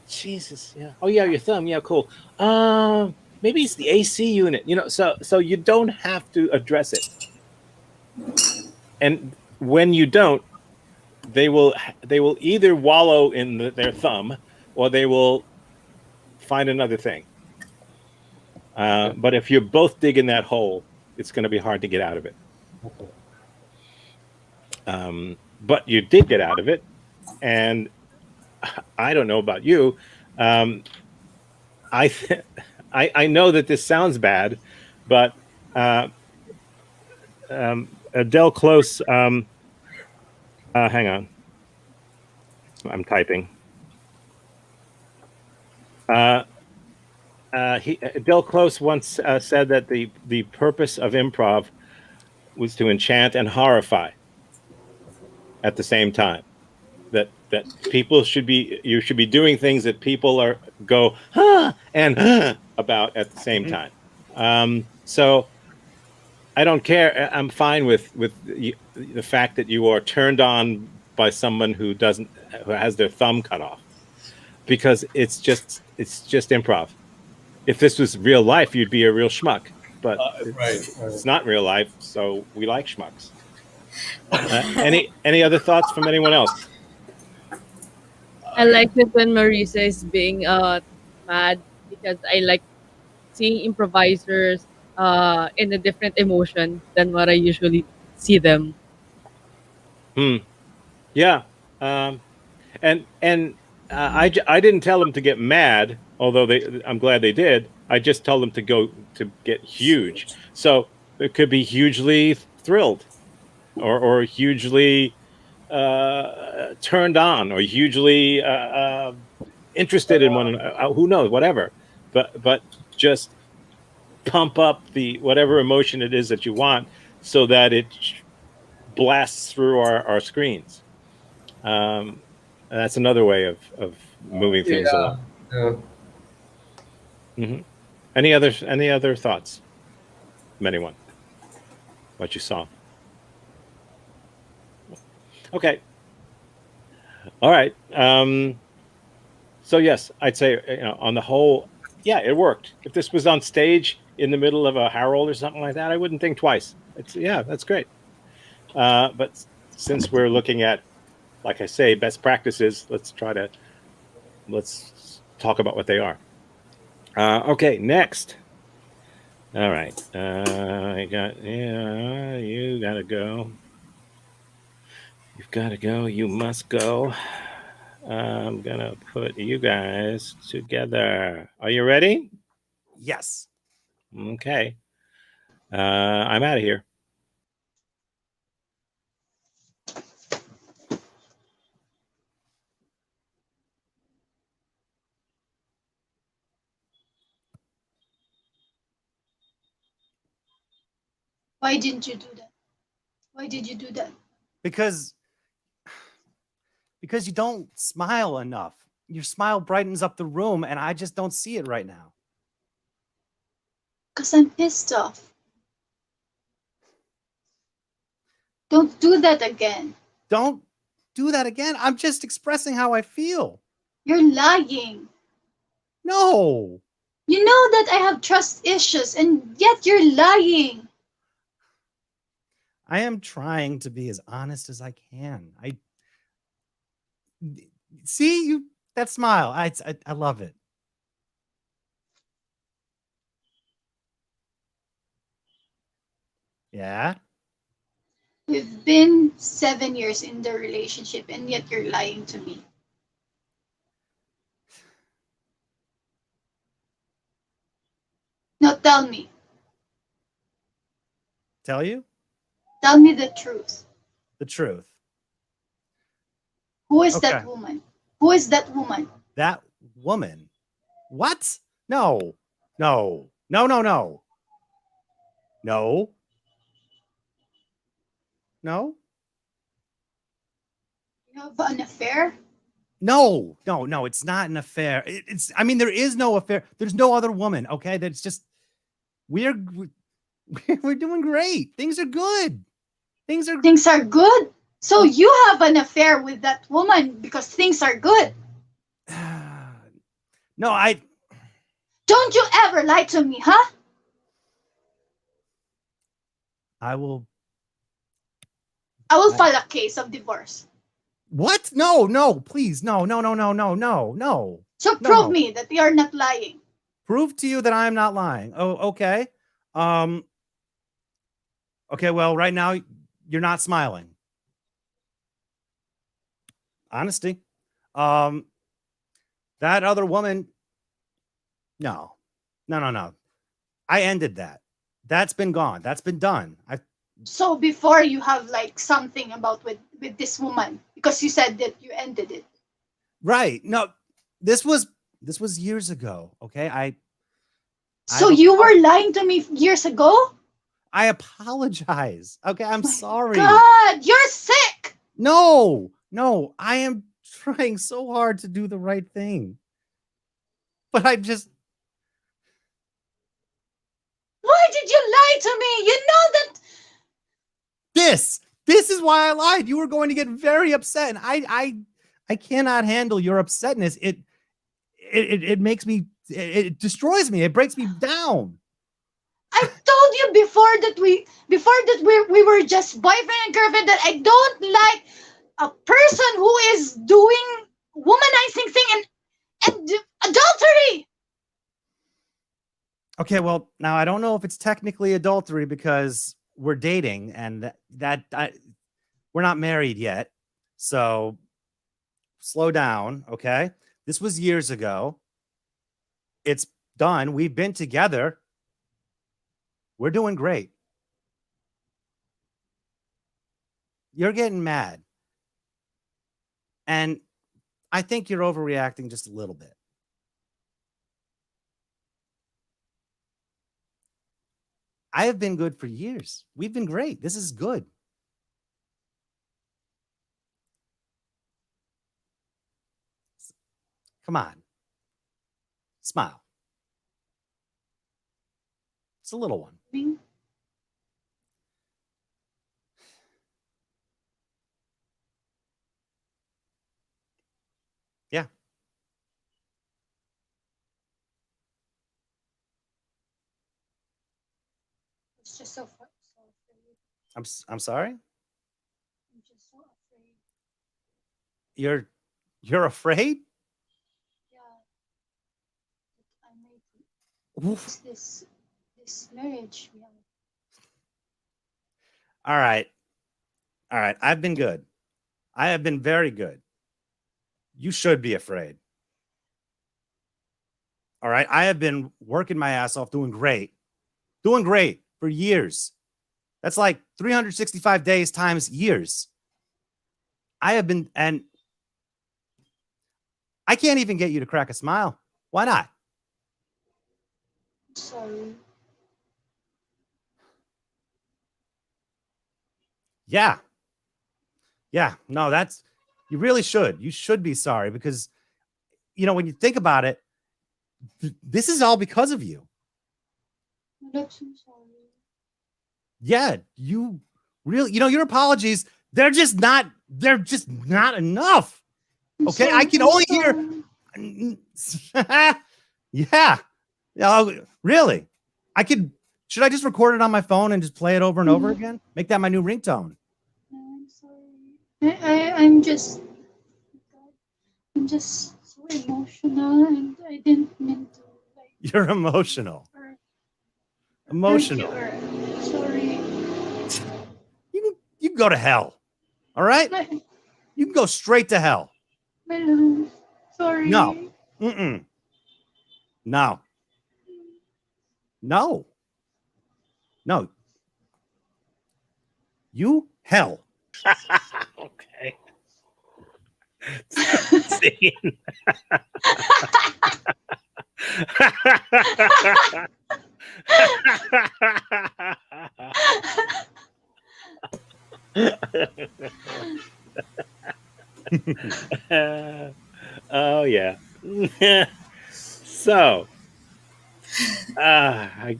Speaker 1: Jesus. Yeah. Oh yeah, your thumb. Yeah, cool. Maybe it's the AC unit. So you don't have to address it. And when you don't, they will either wallow in their thumb, or they will find another thing. But if you both dig in that hole, it's going to be hard to get out of it. But you did get out of it, and I don't know about you. I know that this sounds bad, but Adele Close. Hang on, I'm typing. Del Close once said that the purpose of improv was to enchant and horrify at the same time. That you should be doing things that people go and about at the same time. So I don't care. I'm fine with the fact that you are turned on by someone who has their thumb cut off. because it's just improv. If this was real life, you'd be a real schmuck. But it's not real life, so we like schmucks. Any other thoughts from anyone else?
Speaker 2: I like it when Marisa is being mad because I like seeing improvisers in a different emotion than what I usually see them.
Speaker 1: Yeah, and I didn't tell them to get mad, although I'm glad they did. I just told them to get huge. So it could be hugely thrilled, or hugely turned on, or hugely interested in one. Who knows? Whatever, but just pump up the whatever emotion it is that you want, so that it blasts through our screens. That's another way of moving things along.
Speaker 3: Yeah.
Speaker 1: Mm-hmm. Any other thoughts from anyone? What you saw? Okay. All right. So yes, I'd say on the whole, yeah, it worked. If this was on stage in the middle of a Harold or something like that, I wouldn't think twice. That's great. But since we're looking at, like I say, best practices, let's talk about what they are. Okay, next. All right. You gotta go. You've got to go. You must go. I'm gonna put you guys together. Are you ready?
Speaker 8: Yes.
Speaker 1: Okay. I'm out of here.
Speaker 7: Why didn't you do that? Why did you do that?
Speaker 8: Because you don't smile enough. Your smile brightens up the room, and I just don't see it right now.
Speaker 7: Because I'm pissed off. Don't do that again.
Speaker 8: Don't do that again. I'm just expressing how I feel.
Speaker 7: You're lying.
Speaker 8: No.
Speaker 7: You know that I have trust issues, and yet you're lying.
Speaker 8: I am trying to be as honest as I can. I see you, that smile. I love it. Yeah.
Speaker 7: We've been 7 years in the relationship, and yet you're lying to me. Now tell me.
Speaker 8: Tell you
Speaker 7: Tell me the truth.
Speaker 8: the truth.
Speaker 7: Who is
Speaker 8: Okay.
Speaker 7: that woman? Who is that woman?
Speaker 8: That woman. What? No. No. No, no, no. No. No.
Speaker 7: You have an affair?
Speaker 8: No, no, no, it's not an affair. I mean, there is no affair. There's no other woman. Okay. That's just, we're doing great. Things are good. Things are
Speaker 7: good. So you have an affair with that woman because things are good.
Speaker 8: No,
Speaker 7: Don't you ever lie to me, huh?
Speaker 8: I will
Speaker 7: file a case of divorce.
Speaker 8: What? No, no, please. No, no, no, no, no, no, no.
Speaker 7: So prove me that you are not lying.
Speaker 8: Prove to you that I am not lying. Oh, okay. Okay, well, right now you're not smiling. Honesty. That other woman, no. I ended that. That's been gone. That's been done.
Speaker 7: So before you have like something about with this woman because you said that you ended it.
Speaker 8: Right. No, this was years ago. Okay.
Speaker 7: So you were lying to me years ago?
Speaker 8: I apologize. Okay, I'm sorry.
Speaker 7: God, you're sick.
Speaker 8: No, I am trying so hard to do the right thing. But I just.
Speaker 7: Why did you lie to me? You know that.
Speaker 8: This is why I lied. You were going to get very upset, and I cannot handle your upsetness. it makes me, it destroys me. It breaks me down.
Speaker 7: I've told you before that we were just boyfriend and girlfriend, that I don't like a person who is doing womanizing thing and adultery.
Speaker 8: Okay, well, now I don't know if it's technically adultery because we're dating and we're not married yet. So slow down, okay? This was years ago. It's done. We've been together. We're doing great. You're getting mad. And I think you're overreacting just a little bit. I have been good for years. We've been great. This is good. Come on. Smile. It's a little one. Yeah.
Speaker 7: It's just so afraid.
Speaker 8: I'm sorry.
Speaker 7: I'm just so afraid.
Speaker 8: You're afraid?
Speaker 7: Yeah. That I may
Speaker 8: Oof.
Speaker 7: lose this marriage we have.
Speaker 8: All right. All right. I've been good. I have been very good. You should be afraid. All right. I have been working my ass off, doing great for years. That's like 365 days times years. I have been, and I can't even get you to crack a smile. Why not?
Speaker 7: Sorry.
Speaker 8: Yeah. Yeah. No, you really should. You should be sorry because, when you think about it, this is all because of you.
Speaker 7: I'm so sorry.
Speaker 8: Yeah. You really, your apologies, they're just not enough.
Speaker 7: I'm
Speaker 8: Okay.
Speaker 7: sorry,
Speaker 8: I can
Speaker 7: I'm
Speaker 8: only
Speaker 7: sorry.
Speaker 8: hear. Yeah. Oh, really? Should I just record it on my phone and just play it over and over again? Make that my new ringtone.
Speaker 7: I'm sorry. I'm just so emotional, and I didn't mean to
Speaker 8: You're emotional.
Speaker 7: hurt
Speaker 8: Emotional.
Speaker 7: you. Sorry.
Speaker 8: You can go to hell. All right? You can go straight to hell.
Speaker 7: My love. Sorry.
Speaker 8: No. Mm-mm. No. No. No. You hell.
Speaker 1: Okay. Scene. Oh yeah. So, any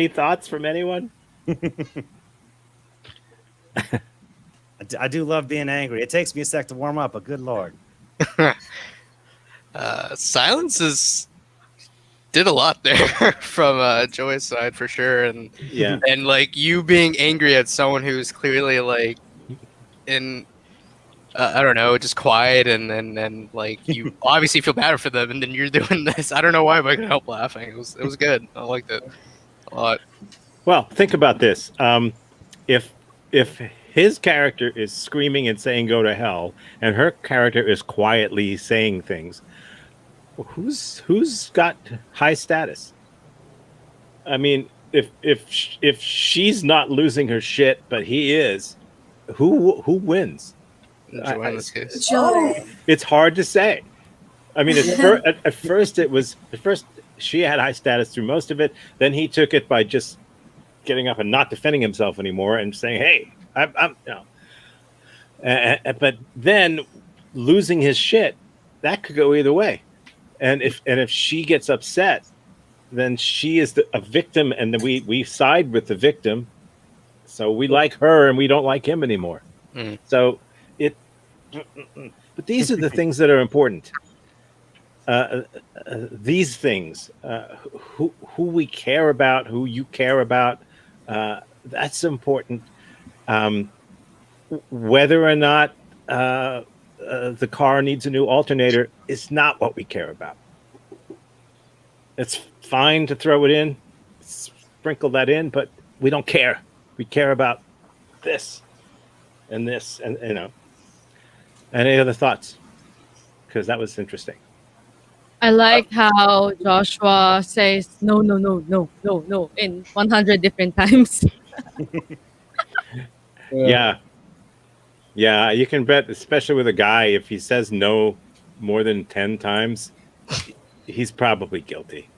Speaker 1: thoughts from anyone?
Speaker 8: I do love being angry. It takes me a sec to warm up, but good Lord.
Speaker 6: Silence did a lot there from Joey's side for sure, and
Speaker 1: Yeah.
Speaker 6: and like you being angry at someone who's clearly like in I don't know, just quiet, and like you obviously feel bad for them, and then you're doing this. I don't know why, but I couldn't help laughing. It was good. I liked it a lot.
Speaker 1: Well, think about this. If his character is screaming and saying "go to hell," and her character is quietly saying things, who's got high status? I mean, if she's not losing her shit, but he is, who wins?
Speaker 6: Joey in this case.
Speaker 1: It's hard to say. I mean, at first she had high status through most of it. Then he took it by just getting up and not defending himself anymore and saying, "Hey, I'm but then losing his shit, that could go either way. And if she gets upset, then she is a victim, and then we side with the victim. So we like her and we don't like him anymore. So but these are the things that are important. these things, who we care about, who you care about, that's important. Um, whether or not the car needs a new alternator is not what we care about. It's fine to throw it in, sprinkle that in, but we don't care. We care about this and this, and Any other thoughts? Because that was interesting.
Speaker 2: I like how Joshua says no, no, no, no, no, no in 100 different times.
Speaker 1: Yeah. Yeah, you can bet, especially with a guy, if he says no more than 10 times, he's probably guilty.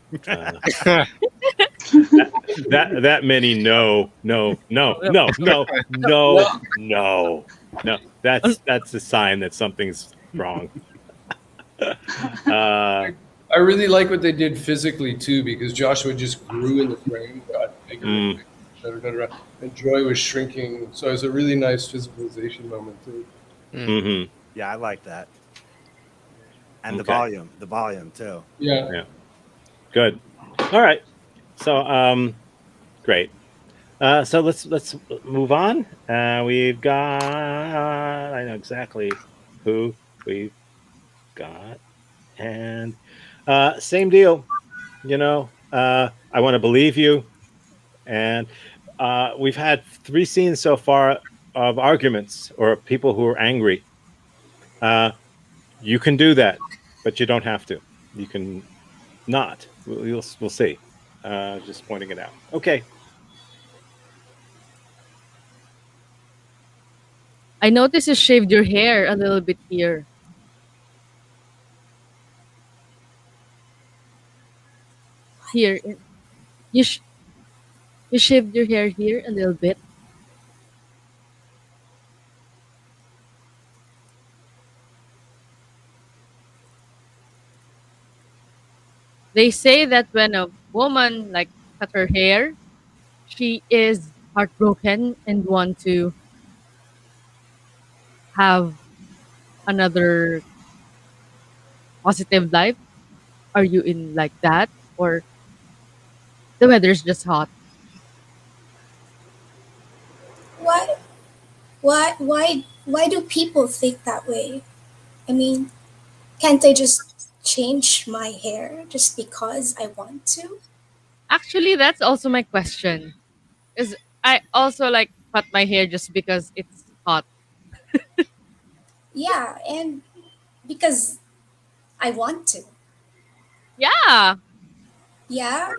Speaker 1: That many no. That's a sign that something's wrong.
Speaker 3: I really like what they did physically too, because Joshua just grew in the frame, got bigger and bigger, and Joy was shrinking. So it was a really nice physicalization moment too.
Speaker 1: Mm-hmm.
Speaker 8: Yeah, I like that. And
Speaker 1: Okay.
Speaker 8: the volume too.
Speaker 3: Yeah.
Speaker 1: Good. All right. So great. So let's move on. We've got, I know exactly who we've got, and same deal. I want to believe you, and we've had 3 scenes so far of arguments or people who are angry. You can do that, but you don't have to. You can not. We'll see. Just pointing it out. Okay.
Speaker 2: I noticed you shaved your hair a little bit here. Here, you sh- you shaved your hair here a little bit. They say that when a woman like cut her hair, she is heartbroken and want to have another positive life. Are you in like that, or the weather's just hot?
Speaker 9: What? Why do people think that way? I mean, can't I just change my hair just because I want to?
Speaker 2: Actually, that's also my question. Is I also like cut my hair just because it's hot.
Speaker 9: Yeah, and because I want to.
Speaker 2: Yeah.
Speaker 9: Yeah.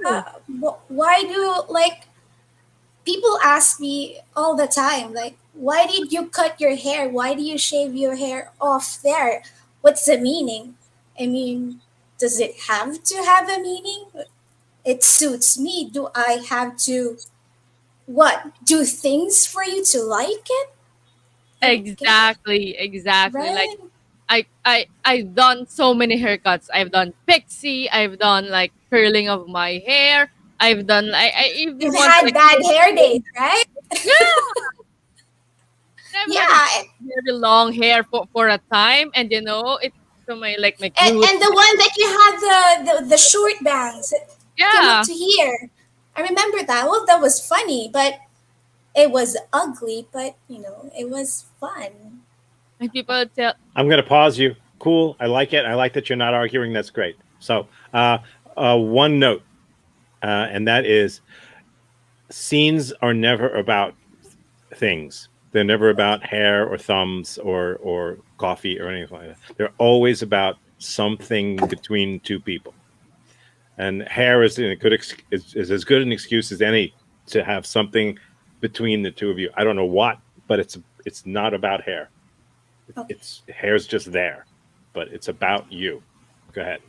Speaker 2: True.
Speaker 9: Why do like people ask me all the time like why did you cut your hair? Why do you shave your hair off there? What's the meaning? I mean, does it have to have a meaning? It suits me. Do I have to what? Do things for you to like it? I don't get it.
Speaker 2: Exactly. Like
Speaker 9: Right?
Speaker 2: I've done so many haircuts. I've done pixie. I've done like curling of my hair. I even
Speaker 9: You've
Speaker 2: want
Speaker 9: had
Speaker 2: like
Speaker 9: bad hair days, right?
Speaker 2: yeah. I've had
Speaker 9: Yeah,
Speaker 2: very long hair for a time, and it's to my like my
Speaker 9: and,
Speaker 2: glute.
Speaker 9: and the one that you had the short bangs it came up
Speaker 2: Yeah,
Speaker 9: to here. I remember that. Well, that was funny, but it was ugly, but it was fun.
Speaker 2: and people tell
Speaker 1: I'm going to pause you. Cool. I like it. I like that you're not arguing. That's great. So, one note, and that is scenes are never about things. They're never about hair or thumbs or coffee or anything like that. They're always about something between two people. And hair is is as good an excuse as any to have something between the two of you. I don't know what, but it's not about hair.
Speaker 9: Okay.
Speaker 1: It's hair's just there, but it's about you. Go ahead.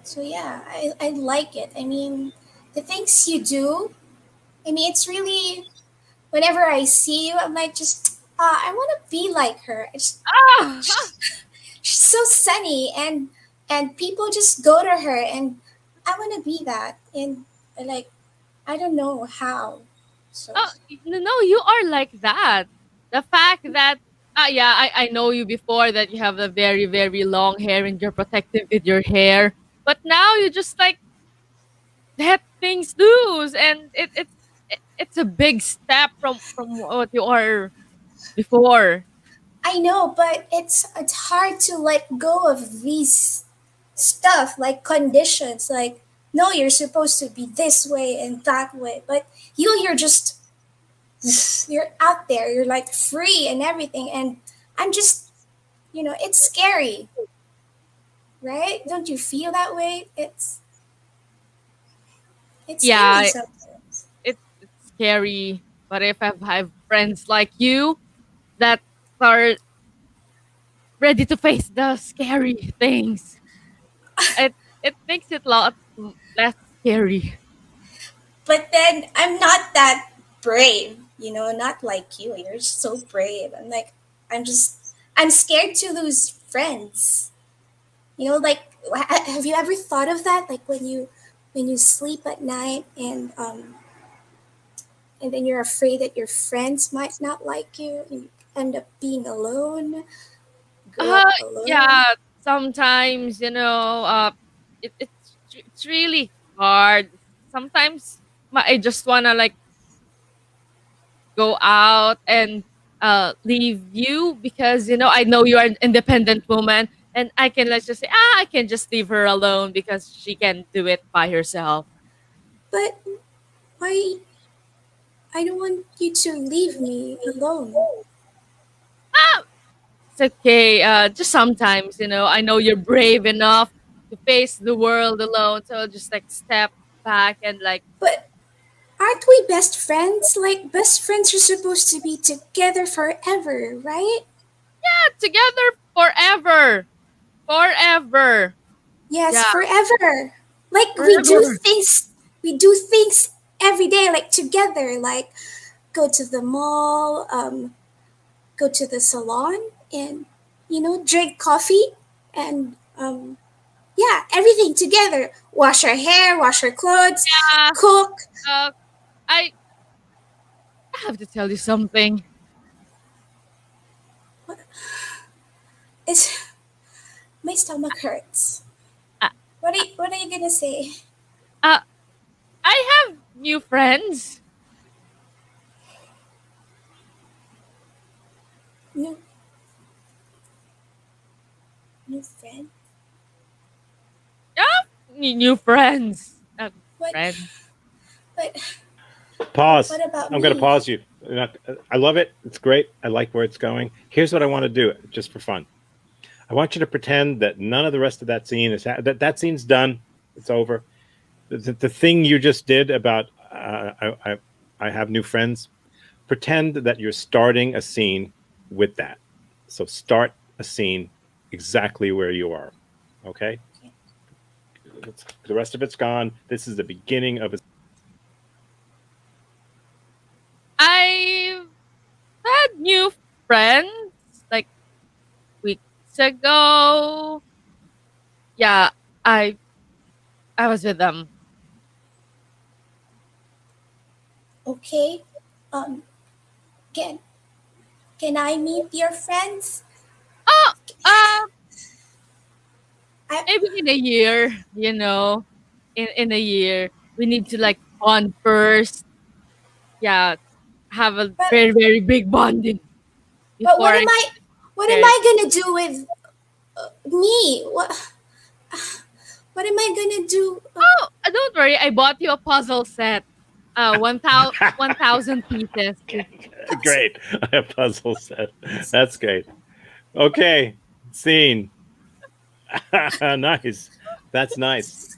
Speaker 9: So yeah, I like it. I mean, the things you do. I mean, it's really whenever I see you, I'm like just I want to be like her.
Speaker 2: ah,
Speaker 9: She's so sunny and people just go to her and I want to be that and like I don't know how. So
Speaker 2: oh no, you are like that. The fact that Yeah, I know you before that you have a very, very long hair and you're protective with your hair. But now you just like let things loose, and it's a big step from what you are before.
Speaker 9: I know, but it's hard to let go of these stuff like conditions. Like, no, you're supposed to be this way and that way, but you're just you're out there. You're like free and everything, and I'm just it's scary, right? Don't you feel that way? It's scary
Speaker 2: Yeah,
Speaker 9: sometimes.
Speaker 2: it's scary. But if I have friends like you that are ready to face the scary things, it makes it a lot less scary.
Speaker 9: But then I'm not that brave, not like you. You're so brave. I'm just, I'm scared to lose friends. Like, have you ever thought of that? Like when you sleep at night and then you're afraid that your friends might not like you and you end up being alone, grow
Speaker 2: Uh,
Speaker 9: up alone.
Speaker 2: yeah, sometimes, it's really hard. Sometimes I just wanna like go out and leave you because I know you are an independent woman, and I can, let's just say, I can just leave her alone because she can do it by herself.
Speaker 9: But why? I don't want you to leave me alone.
Speaker 2: Ah, it's okay. Just sometimes, I know you're brave enough to face the world alone, so I'll just like step back and like,
Speaker 9: But aren't we best friends? Like, best friends are supposed to be together forever, right?
Speaker 2: together forever, forever.
Speaker 9: Yes,
Speaker 2: Yeah,
Speaker 9: forever. Like,
Speaker 2: forever.
Speaker 9: we do things every day, like together, like go to the mall, go to the salon, and, drink coffee, and, yeah, everything together. Wash our hair, wash our clothes,
Speaker 2: Yeah.
Speaker 9: cook.
Speaker 2: Uh, I have to tell you something.
Speaker 9: It's, my stomach hurts.
Speaker 2: Uh,
Speaker 9: What are you gonna say?
Speaker 2: uh, I have new friends.
Speaker 9: New, new friend?
Speaker 2: Yeah, new friends.
Speaker 9: What?
Speaker 2: Friends.
Speaker 9: But
Speaker 1: Pause.
Speaker 9: what about
Speaker 1: I'm going to
Speaker 9: me?
Speaker 1: pause you. I love it. It's great. I like where it's going. Here's what I want to do, just for fun. I want you to pretend that none of the rest of that scene is that scene's done. It's over. The thing you just did about I have new friends. Pretend that you're starting a scene with that. So start a scene exactly where you are. Okay. The rest of it's gone. This is the beginning of a.
Speaker 2: I've had new friends like weeks ago. Yeah, I I was with them.
Speaker 9: Okay. Um, can can I meet your friends?
Speaker 2: Oh, uh,
Speaker 9: I
Speaker 2: maybe in a year. In a year we need to like bond first. Yeah, have a
Speaker 9: but
Speaker 2: very, very big bonding
Speaker 9: but
Speaker 2: before I
Speaker 9: what am
Speaker 2: share it.
Speaker 9: I gonna do with me? What am I gonna do?
Speaker 2: Oh, don't worry. I bought you a puzzle set. 1,000 pieces.
Speaker 1: Great. A puzzle set. That's great. Okay. Scene. Nice. That's nice.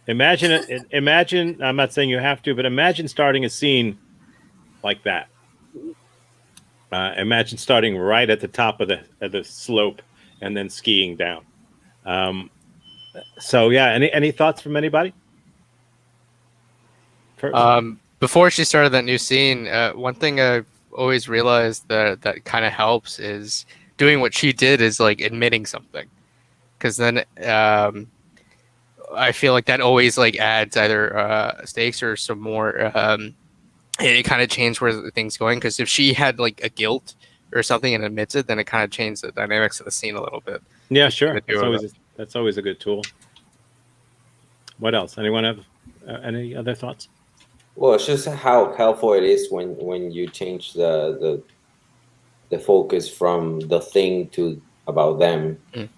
Speaker 1: Imagine it. Imagine. I'm not saying you have to, but imagine starting a scene like that. Imagine starting right at the top of the slope and then skiing down. So yeah. Any thoughts from anybody? First.
Speaker 6: Before she started that new scene, one thing I've always realized that kind of helps is doing what she did is like admitting something, because then I feel like that always like adds either stakes or some more it kind of changed where the thing's going. Because if she had like a guilt or something and admits it, then it kind of changed the dynamics of the scene a little bit.
Speaker 1: Yeah, sure.
Speaker 6: The two of
Speaker 1: That's always a good tool. What else? Anyone have any other thoughts?
Speaker 4: Well, it's just how helpful it is when you change the focus from the thing to about them.
Speaker 6: Mm.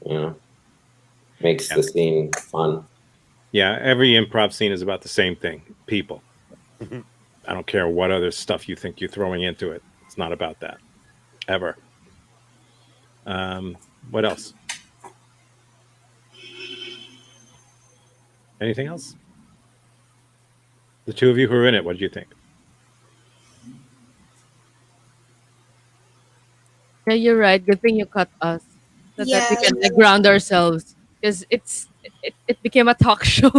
Speaker 4: You know, makes the scene fun.
Speaker 1: Yeah, every improv scene is about the same thing: people. I don't care what other stuff you think you're throwing into it. It's not about that, ever. What else? Anything else? The two of you who are in it, what did you think?
Speaker 2: Yeah, you're right. Good thing you cut us so that we
Speaker 9: Yeah.
Speaker 2: can like, ground ourselves because it became a talk show.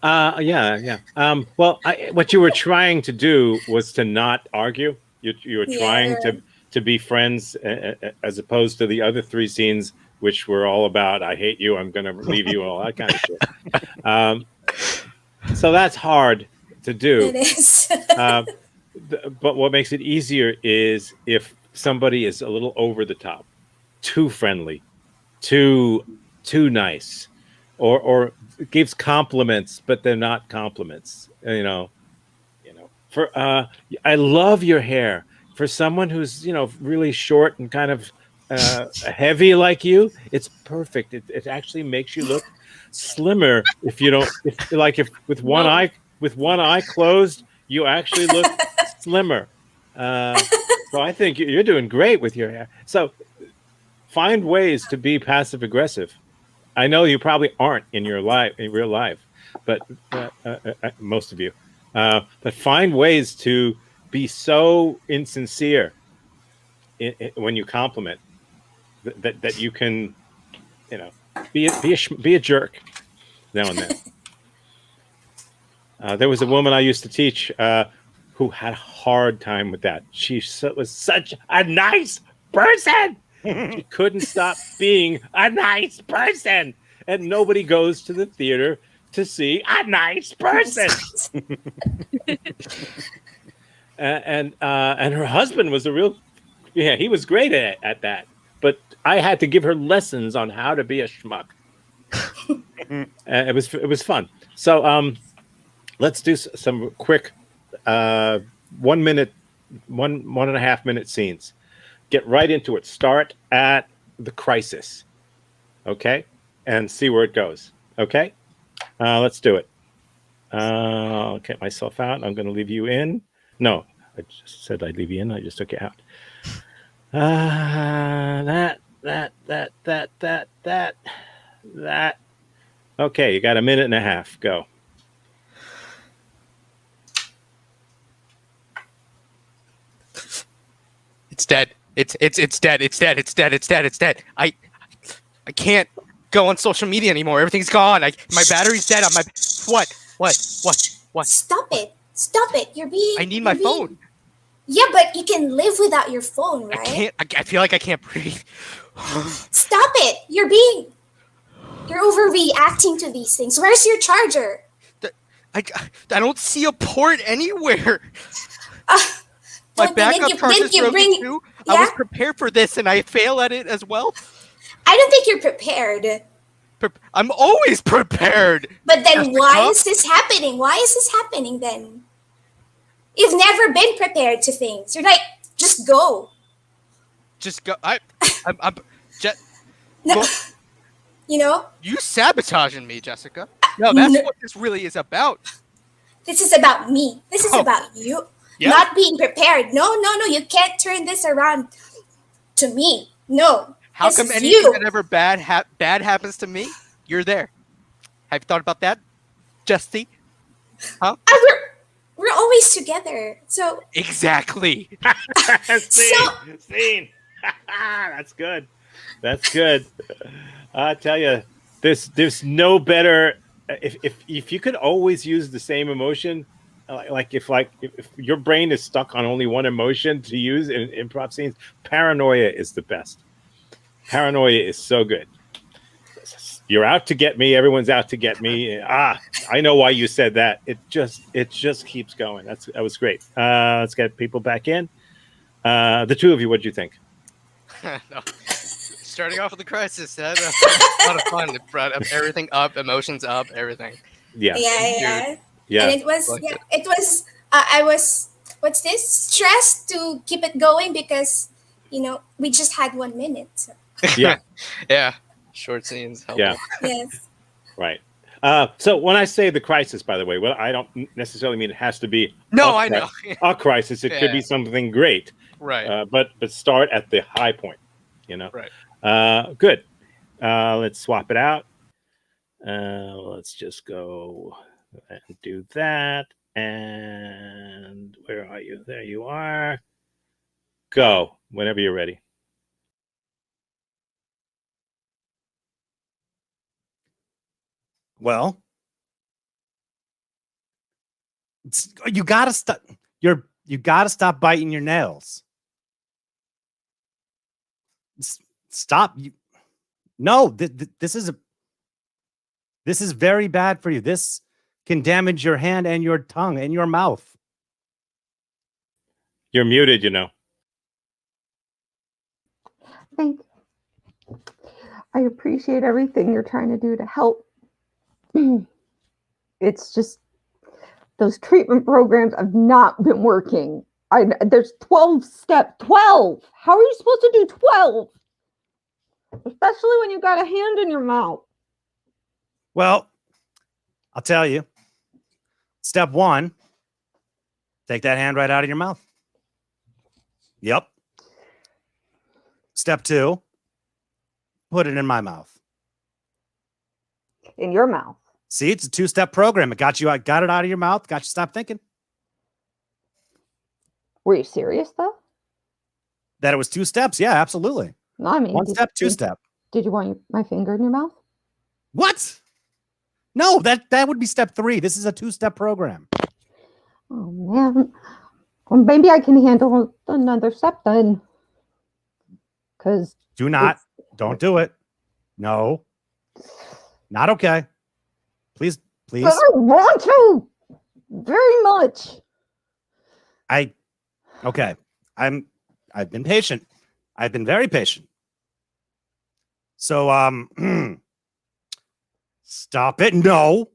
Speaker 1: Yeah. Well, what you were trying to do was to not argue. You were trying to be friends, as opposed to the other three scenes, which were all about "I hate you, I'm going to leave you," all that kind of shit. So that's hard to do.
Speaker 9: It is.
Speaker 1: But what makes it easier is if somebody is a little over the top, too friendly, too nice, or gives compliments, but they're not compliments. For I love your hair. For someone who's really short and kind of heavy like you, it's perfect. It actually makes you look slimmer if you don't. If with one eye closed, you actually look slimmer. So I think you're doing great with your hair. So find ways to be passive aggressive. I know you probably aren't in real life, but most of you. But find ways to be so insincere when you compliment that you can, be a jerk now and then. There was a woman I used to teach who had a hard time with that. She was such a nice person. She couldn't stop being a nice person, and nobody goes to the theater to see a nice person. And her husband was he was great at that. But I had to give her lessons on how to be a schmuck. It was fun. So let's do some quick 1 minute, one and a half minute scenes. Get right into it. Start at the crisis, okay, and see where it goes. Okay, let's do it. I'll get myself out. I'm going to leave you in. No, I just said I'd leave you in. I just took you out. That. Okay, you got a minute and a half. Go.
Speaker 6: It's dead. It's dead. It's dead. It's dead. It's dead. It's dead. I can't go on social media anymore. Everything's gone. My battery's dead on my. What?
Speaker 9: Stop it. Stop it. You're being.
Speaker 6: I need my phone.
Speaker 9: Yeah, but you can live without your phone, right?
Speaker 6: I can't. I feel like I can't breathe.
Speaker 9: Stop it. You're overreacting to these things. Where's your charger?
Speaker 6: I don't see a port anywhere. My backup charger is broken too.
Speaker 9: Yeah?
Speaker 6: I was prepared for this, and I fail at it as well.
Speaker 9: I don't think you're prepared.
Speaker 6: I'm always prepared.
Speaker 9: But then why is this happening? Why is this happening then? You've never been prepared to things. You're like, just go.
Speaker 6: Just go. I'm
Speaker 9: No. You know?
Speaker 6: You sabotaging me, Jessica. No, that's what this really is about.
Speaker 9: This is about me. This is about you. Yeah. Not being prepared. No. You can't turn this around to me. No.
Speaker 6: How come anything that ever bad happens to me, you're there? Have you thought about that, Jessie? Huh?
Speaker 9: We're always together. So
Speaker 6: exactly.
Speaker 1: Scene. That's good. That's good. I tell you, there's no better. If you could always use the same emotion, if your brain is stuck on only one emotion to use in improv scenes, paranoia is the best. Paranoia is so good. You're out to get me. Everyone's out to get me. I know why you said that. It just keeps going. That was great. Let's get people back in. The two of you, what do you think?
Speaker 6: No. Starting off with the crisis, that was a lot of fun. It brought up everything up, emotions up, everything.
Speaker 1: Yeah.
Speaker 9: Yeah. And it was it was I was stressed to keep it going because we just had 1 minute. So.
Speaker 1: Yeah.
Speaker 6: Yeah. Short scenes. Helpful.
Speaker 1: Yeah.
Speaker 9: Yes.
Speaker 1: Right. So when I say the crisis, by the way, well, I don't necessarily mean it has to be
Speaker 6: I know
Speaker 1: a crisis. It could be something great.
Speaker 6: Right.
Speaker 1: But start at the high point.
Speaker 6: Right.
Speaker 1: Good. Let's swap it out. Let's just go and do that. And where are you? There you are. Go whenever you're ready.
Speaker 8: Well, you gotta stop. You gotta stop biting your nails. Stop. No, this is very bad for you. This can damage your hand and your tongue and your mouth.
Speaker 1: You're muted,
Speaker 5: Thank you. I appreciate everything you're trying to do to help. It's just those treatment programs have not been working. There's 12 steps. 12. How are you supposed to do 12? Especially when you got a hand in your mouth.
Speaker 8: Well, I'll tell you. Step 1, take that hand right out of your mouth. Yep. Step 2, put it in my mouth.
Speaker 5: In your mouth.
Speaker 8: See, it's a 2-step program. It got it out of your mouth, got you stop thinking.
Speaker 5: Were you serious though?
Speaker 8: That it was 2 steps. Yeah, absolutely.
Speaker 5: No, I mean
Speaker 8: 1 step, 2 step.
Speaker 5: Did you want my finger in your mouth?
Speaker 8: What? No, that would be step 3. This is a 2-step program.
Speaker 5: Oh man. Well, maybe I can handle another step then. Because
Speaker 8: Don't do it. No. Not okay. Please.
Speaker 5: But I want to very much.
Speaker 8: Okay. I've been patient. I've been very patient. So stop it. No.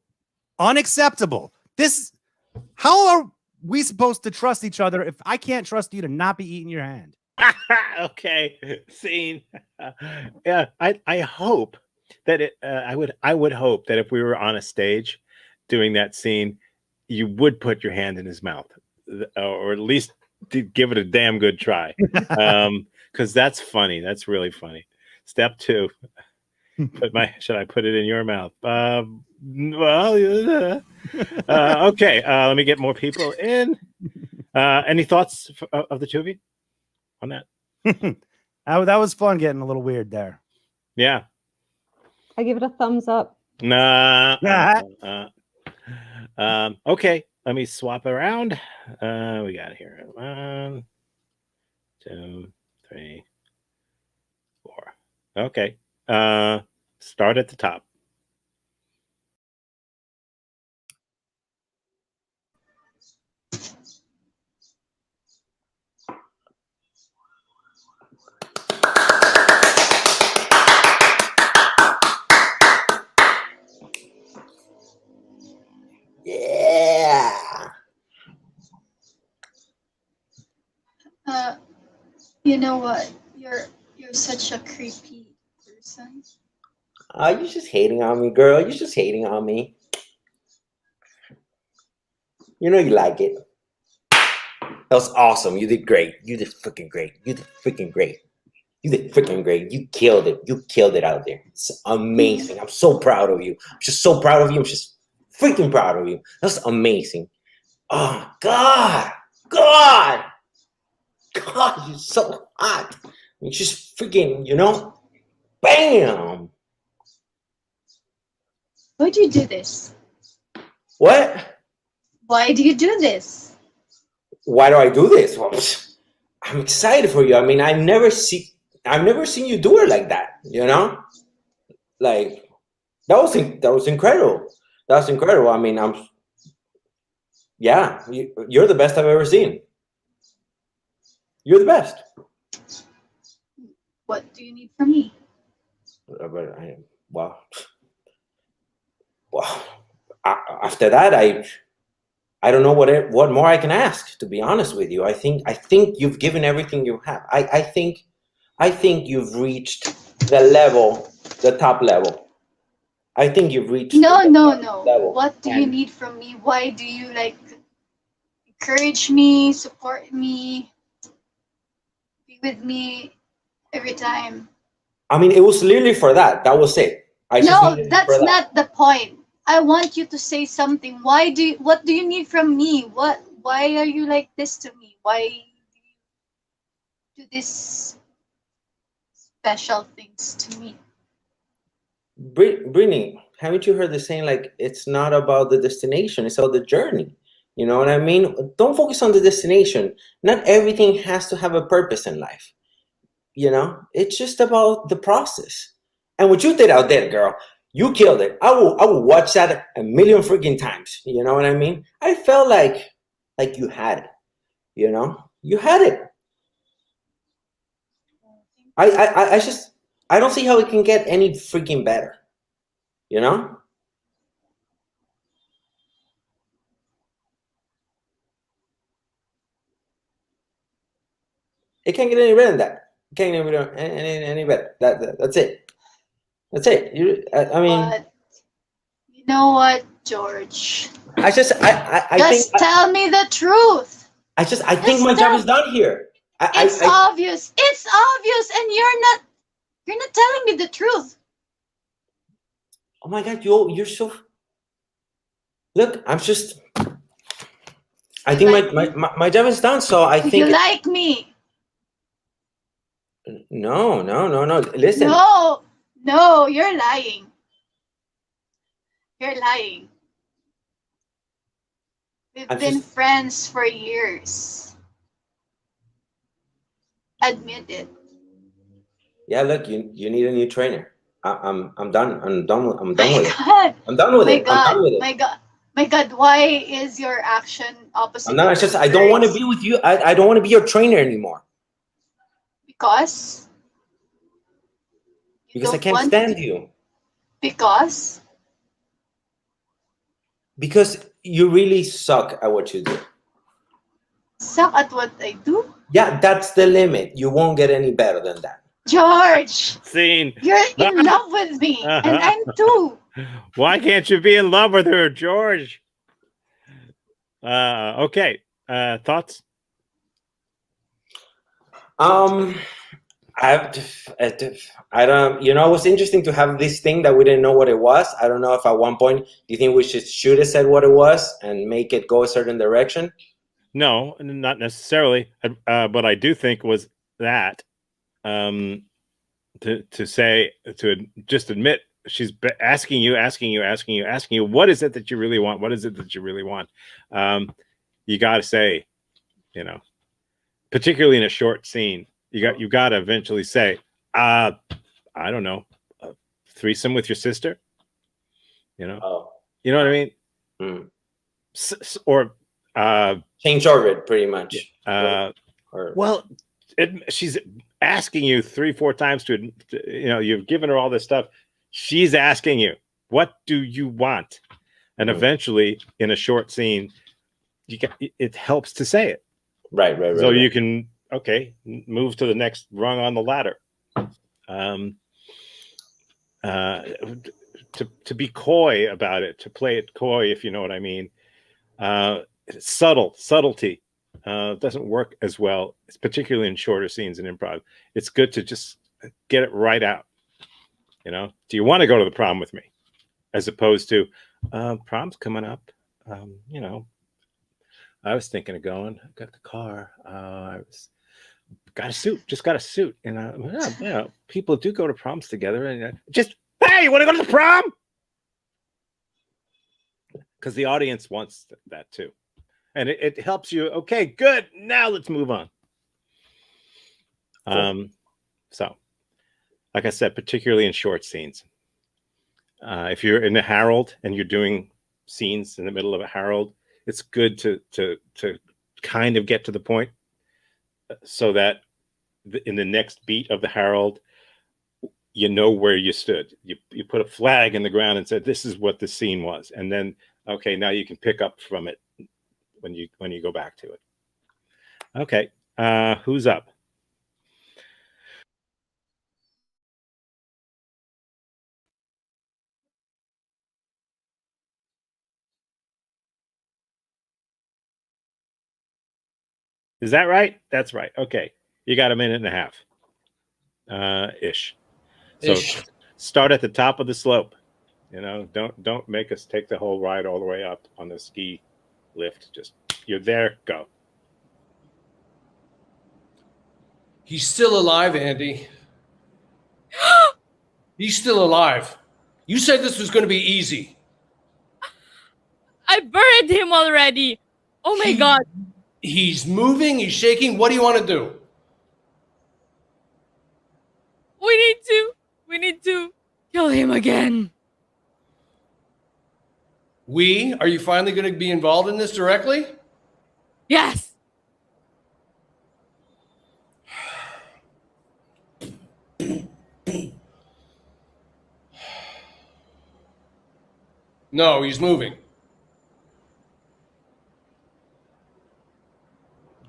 Speaker 8: Unacceptable. How are we supposed to trust each other if I can't trust you to not be eating your hand?
Speaker 1: Okay, scene. Yeah, I hope that I would hope that if we were on a stage doing that scene, you would put your hand in his mouth, or at least give it a damn good try, because that's funny. That's really funny. Step 2, should I put it in your mouth? Okay. Let me get more people in. Any thoughts of the two of you on that?
Speaker 8: That was fun getting a little weird there.
Speaker 1: Yeah.
Speaker 5: I give it a thumbs up.
Speaker 1: Nah. Okay. Let me swap around. We got here 1, 2, 3, 4. Okay. Start at the top.
Speaker 4: Yeah.
Speaker 7: You know what? You're such a creepy person.
Speaker 4: You're just hating on me, girl. You're just hating on me. You know you like it. That was awesome. You did great. You did freaking great. You did freaking great. You did freaking great. You killed it. You killed it out there. It's amazing. I'm so proud of you. I'm just so proud of you. I'm just freaking proud of you. That's amazing. Oh, God. God. God, you're so hot. You just freaking, bam.
Speaker 7: Why do you do this?
Speaker 4: What?
Speaker 7: Why do you do this?
Speaker 4: Why do I do this? Well, I'm excited for you. I mean, I've never seen you do it like that, Like, That was incredible. That's incredible. I mean, you're the best I've ever seen. You're the best.
Speaker 7: What do you need from me?
Speaker 4: But well, after that, I don't know what more I can ask. To be honest with you, I think you've given everything you have. I think you've reached the top level. I think you've reached
Speaker 7: No.
Speaker 4: level.
Speaker 7: What do you
Speaker 4: And
Speaker 7: need from me? Why do you like encourage me, support me, be with me every time?
Speaker 4: I mean, it was literally for that. That was it. I just
Speaker 7: No,
Speaker 4: needed it for
Speaker 7: that's
Speaker 4: that.
Speaker 7: not the point. I want you to say something. What do you need from me? Why are you like this to me? Why do you do this special things to me?
Speaker 4: Brittany, haven't you heard the saying, like, it's not about the destination, it's about the journey? You know what I mean? Don't focus on the destination. Not everything has to have a purpose in life. You know, it's just about the process. And what you did out there, girl, you killed it. I will watch that a million freaking times. You know what I mean? I felt like you had it. You know, you had it. I just, I don't see how it can get any freaking better. You know? It can't get any better than that. It can't get any better. That's it. That's it. I mean,
Speaker 7: But you know what, George?
Speaker 4: I just, I think,
Speaker 7: Just tell me the truth.
Speaker 4: I think
Speaker 7: Just
Speaker 4: my job
Speaker 7: tell
Speaker 4: is done here.
Speaker 7: It's obvious. It's obvious, and you're not telling me the truth.
Speaker 4: Oh my God, you're so. Look, I'm just. I think my job is done, so I
Speaker 7: Do
Speaker 4: think.
Speaker 7: you like me?
Speaker 4: No. Listen.
Speaker 7: No, you're lying. You're lying. We've
Speaker 4: I'm
Speaker 7: been
Speaker 4: just.
Speaker 7: friends for years. Admit it.
Speaker 4: Yeah, look, you need a new trainer. I'm done. I'm done with
Speaker 7: My
Speaker 4: it.
Speaker 7: God.
Speaker 4: I'm done with
Speaker 7: My
Speaker 4: it. I'm done
Speaker 7: God.
Speaker 4: with it.
Speaker 7: My God. My God. Why is your action opposite?
Speaker 4: I'm not. It's
Speaker 7: of
Speaker 4: just
Speaker 7: your
Speaker 4: I don't want to
Speaker 7: words?
Speaker 4: be with you. I don't want to be your trainer anymore
Speaker 7: Because you
Speaker 4: because I
Speaker 7: don't
Speaker 4: can't
Speaker 7: want
Speaker 4: stand
Speaker 7: to.
Speaker 4: you.
Speaker 7: Because
Speaker 4: Because you really suck at what you do.
Speaker 7: suck at what I do.
Speaker 4: Yeah, that's the limit. You won't get any better than that.
Speaker 7: George,
Speaker 1: Scene.
Speaker 7: you're in love with me, and I'm too.
Speaker 1: Why can't you be in love with her, George? Okay. Thoughts?
Speaker 4: I don't. You know, it was interesting to have this thing that we didn't know what it was. I don't know if at one point do you think we should have said what it was and make it go a certain direction?
Speaker 1: No, not necessarily. But I do think was that to just admit she's asking you, what is it that you really want? What is it that you really want? You got to say, you know, particularly in a short scene, you got to eventually say, I don't know, a threesome with your sister. You know, you know what I mean?
Speaker 4: Mm.
Speaker 1: Or
Speaker 4: change orbit, pretty much.
Speaker 1: Well, she's asking you 3-4 times to, you know, you've given her all this stuff. She's asking you, what do you want? And eventually, in a short scene, it helps to say it.
Speaker 4: Right.
Speaker 1: So you can, move to the next rung on the ladder. To be coy about it, to play it coy, if you know what I mean. Subtlety doesn't work as well, it's particularly in shorter scenes in improv. It's good to just get it right out. You know, do you want to go to the prom with me? As opposed to, prom's coming up. You know, I was thinking of going. I got the car. Got a suit. Just got a suit. And you know, people do go to proms together. And hey, you want to go to the prom? Because the audience wants that too. And it helps you. Okay, good. Now let's move on.
Speaker 4: Cool.
Speaker 1: So, like I said, particularly in short scenes, If you're in a Harold and you're doing scenes in the middle of a Harold, it's good to kind of get to the point so that in the next beat of the Harold, you know where you stood. You put a flag in the ground and said, "This is what the scene was," and then okay, now you can pick up from it when you go back to it. Okay, who's up? Is that right? That's right. Okay, you got a minute and a half, ish. So
Speaker 3: Ish.
Speaker 1: start at the top of the slope. You know, don't make us take the whole ride all the way up on the ski lift. Just you're there, go.
Speaker 3: He's still alive, Andy. He's still alive. You said this was going to be easy.
Speaker 2: I buried him already. Oh my god.
Speaker 3: He's moving. He's shaking. What do you want to do?
Speaker 2: We need to kill him again.
Speaker 3: Are you finally going to be involved in this directly?
Speaker 2: Yes.
Speaker 3: No, he's moving.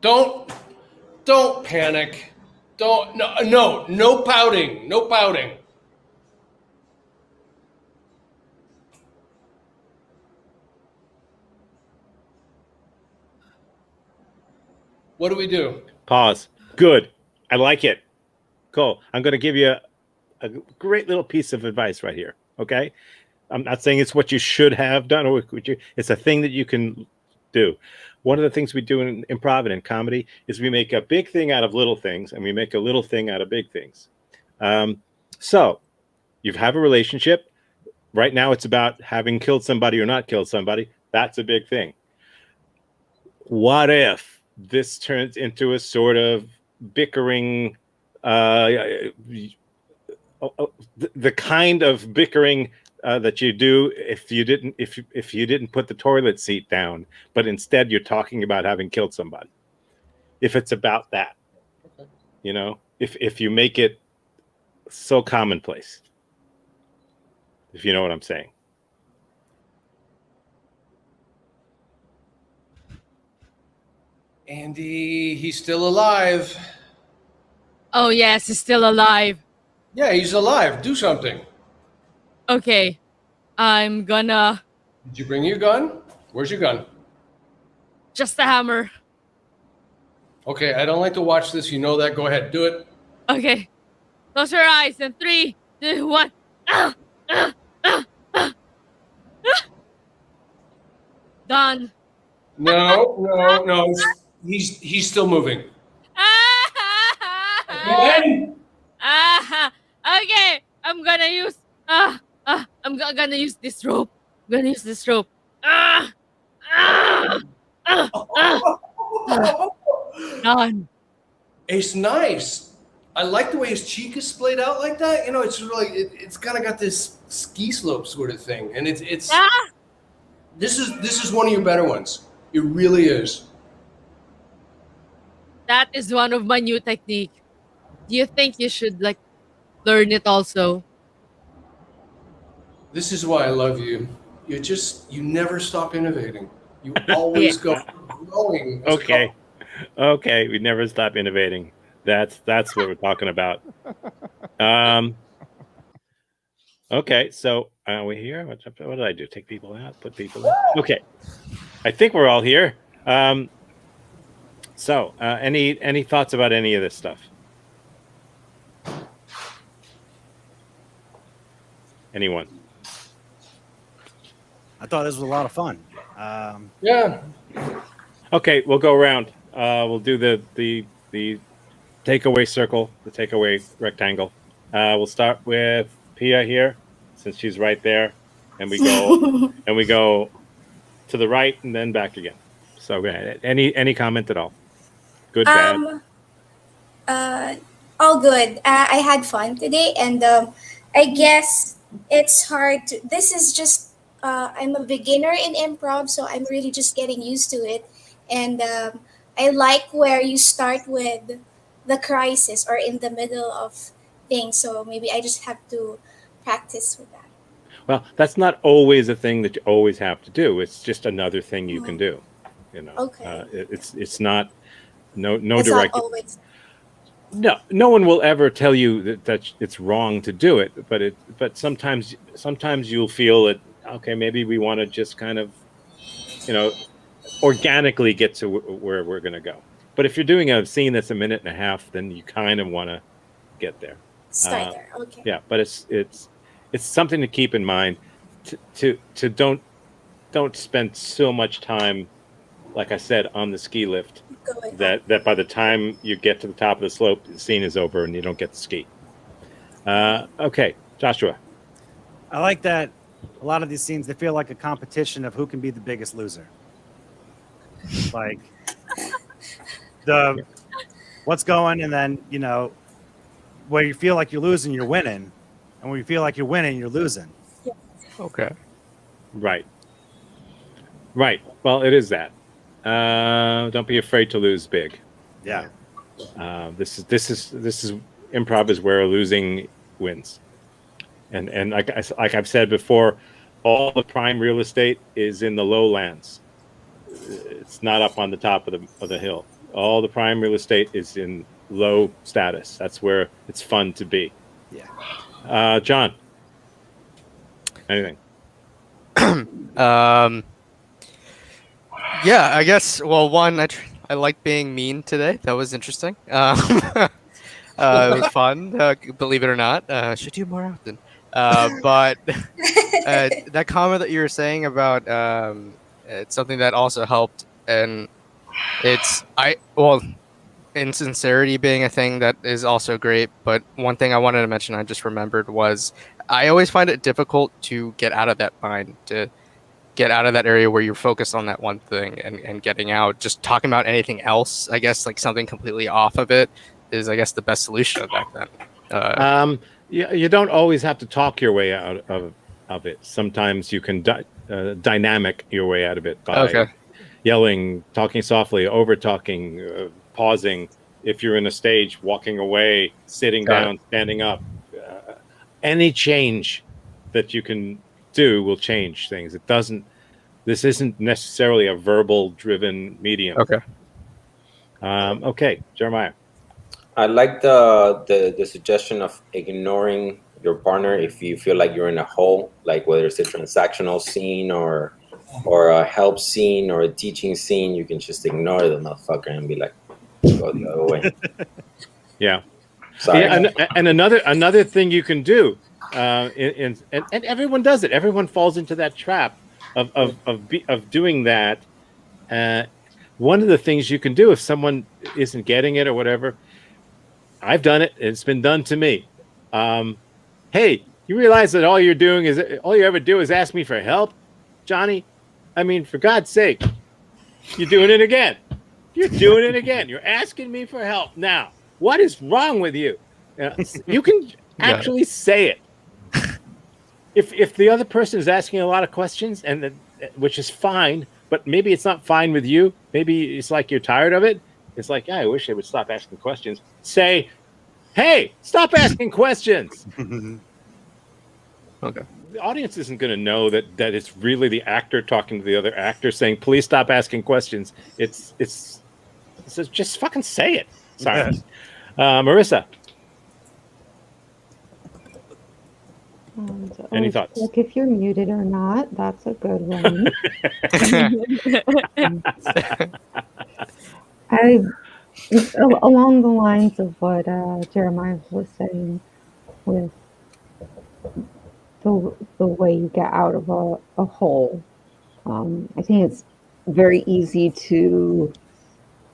Speaker 3: Don't panic. No pouting. No pouting. What do we do?
Speaker 1: Pause. Good. I like it. Cool. I'm going to give you a great little piece of advice right here. Okay. I'm not saying it's what you should have done, or it's a thing that you can do. One of the things we do in improv and in comedy is we make a big thing out of little things, and we make a little thing out of big things. So you have a relationship. Right now it's about having killed somebody or not killed somebody. That's a big thing. What if this turns into a sort of bickering, the kind of bickering that you do if you didn't put the toilet seat down, but instead you're talking about having killed somebody. If it's about that, you know, if you make it so commonplace, if you know what I'm saying.
Speaker 3: Andy, he's still alive.
Speaker 2: Oh yes, he's still alive.
Speaker 3: Yeah, he's alive. Do something.
Speaker 2: Okay. I'm gonna
Speaker 3: Did you bring your gun? Where's your gun?
Speaker 2: just a hammer.
Speaker 3: Okay, I don't like to watch this. You know that. Go ahead. Do it.
Speaker 2: Okay. Close your eyes in 3, 2, 1. Done.
Speaker 3: No. He's still moving. Again?
Speaker 2: Okay. I'm gonna use gonna use this rope. I'm gonna use this rope. Done.
Speaker 3: It's nice. I like the way his cheek is splayed out like that. You know, it's really it's kind of got this ski slope sort of thing, and it's this is one of your better ones. It really is.
Speaker 2: That is one of my new technique. Do you think you should like learn it also?
Speaker 3: This is why I love you. You never stop innovating. You always go growing.
Speaker 1: Okay, we never stop innovating. That's what we're talking about. Okay, so we're here. What did I do? Take people out, put people in. Okay, I think we're all here. So any thoughts about any of this stuff? Anyone?
Speaker 8: I thought this was a lot of fun.
Speaker 3: Yeah.
Speaker 1: Okay, we'll go around. We'll do the takeaway circle, the takeaway rectangle. We'll start with Pia here, since she's right there, and we go to the right and then back again. So go ahead. Any comment at all? Good, bad?
Speaker 9: All good. I had fun today, and I guess it's hard to. This is just. I'm a beginner in improv, so I'm really just getting used to it, and I like where you start with the crisis or in the middle of things. So maybe I just have to practice with that.
Speaker 1: Well, that's not always a thing that you always have to do. It's just another thing you can do. You know,
Speaker 9: Okay.
Speaker 1: it's not no
Speaker 9: It's not
Speaker 1: direct.
Speaker 9: always.
Speaker 1: No one will ever tell you that it's wrong to do it, but sometimes you'll feel that, okay, maybe we want to just kind of, you know, organically get to where we're going to go. But if you're doing a scene that's a minute and a half, then you kind of want to get there.
Speaker 9: Start there. Okay.
Speaker 1: Yeah, but it's something to keep in mind. To don't spend so much time, like I said, on the ski lift,
Speaker 9: Going
Speaker 1: that by the time you get to the top of the slope, the scene is over and you don't get to ski. Okay, Joshua.
Speaker 8: I like that a lot of these scenes, they feel like a competition of who can be the biggest loser. Like the what's going, and then, you know, where you feel like you're losing, you're winning. And where you feel like you're winning, you're losing.
Speaker 6: Okay.
Speaker 1: Right. Well, it is that. Don't be afraid to lose big.
Speaker 8: Yeah.
Speaker 1: This is improv is where losing wins. And like I've said before, all the prime real estate is in the lowlands. It's not up on the top of the hill. All the prime real estate is in low status. That's where it's fun to be.
Speaker 8: Yeah.
Speaker 1: John, anything?
Speaker 6: Yeah, I guess. Well, one, I like being mean today. That was interesting. It was fun. Believe it or not, should do more often. But that comment that you were saying about it's something that also helped, and insincerity being a thing that is also great. But one thing I wanted to mention, I just remembered, was I always find it difficult to get out of that mind, to get out of that area where you're focused on that one thing and getting out, just talking about anything else. I guess like something completely off of it is, I guess, the best solution back then.
Speaker 1: You don't always have to talk your way out of it. Sometimes you can dynamic your way out of it by yelling, talking softly, over talking, pausing. If you're in a stage, walking away, sitting down, standing up. Any change that you can do will change things. This isn't necessarily a verbal driven medium. Okay, Jeremiah.
Speaker 4: I like the suggestion of ignoring your partner if you feel like you're in a hole, like whether it's a transactional scene or a help scene or a teaching scene. You can just ignore the motherfucker and be like, go the other way.
Speaker 1: Yeah.
Speaker 4: Sorry.
Speaker 1: Yeah, and another thing you can do, and everyone does it. Everyone falls into that trap of doing that. One of the things you can do if someone isn't getting it or whatever, I've done it. It's been done to me. Hey, you realize that all you ever do is ask me for help, Johnny? I mean, for God's sake, you're doing it again. You're doing it again. You're asking me for help now. What is wrong with you? You can actually say it. If the other person is asking a lot of questions, which is fine, but maybe it's not fine with you. Maybe it's like you're tired of it. It's like, yeah, I wish they would stop asking questions. Say, hey, stop asking questions.
Speaker 6: Okay.
Speaker 1: The audience isn't going to know that it's really the actor talking to the other actor saying, please stop asking questions. It's just fucking say it. Sorry. Marissa. Any thoughts?
Speaker 5: Look, if you're muted or not, that's a good one. Along the lines of what Jeremiah was saying with the way you get out of a hole, I think it's very easy to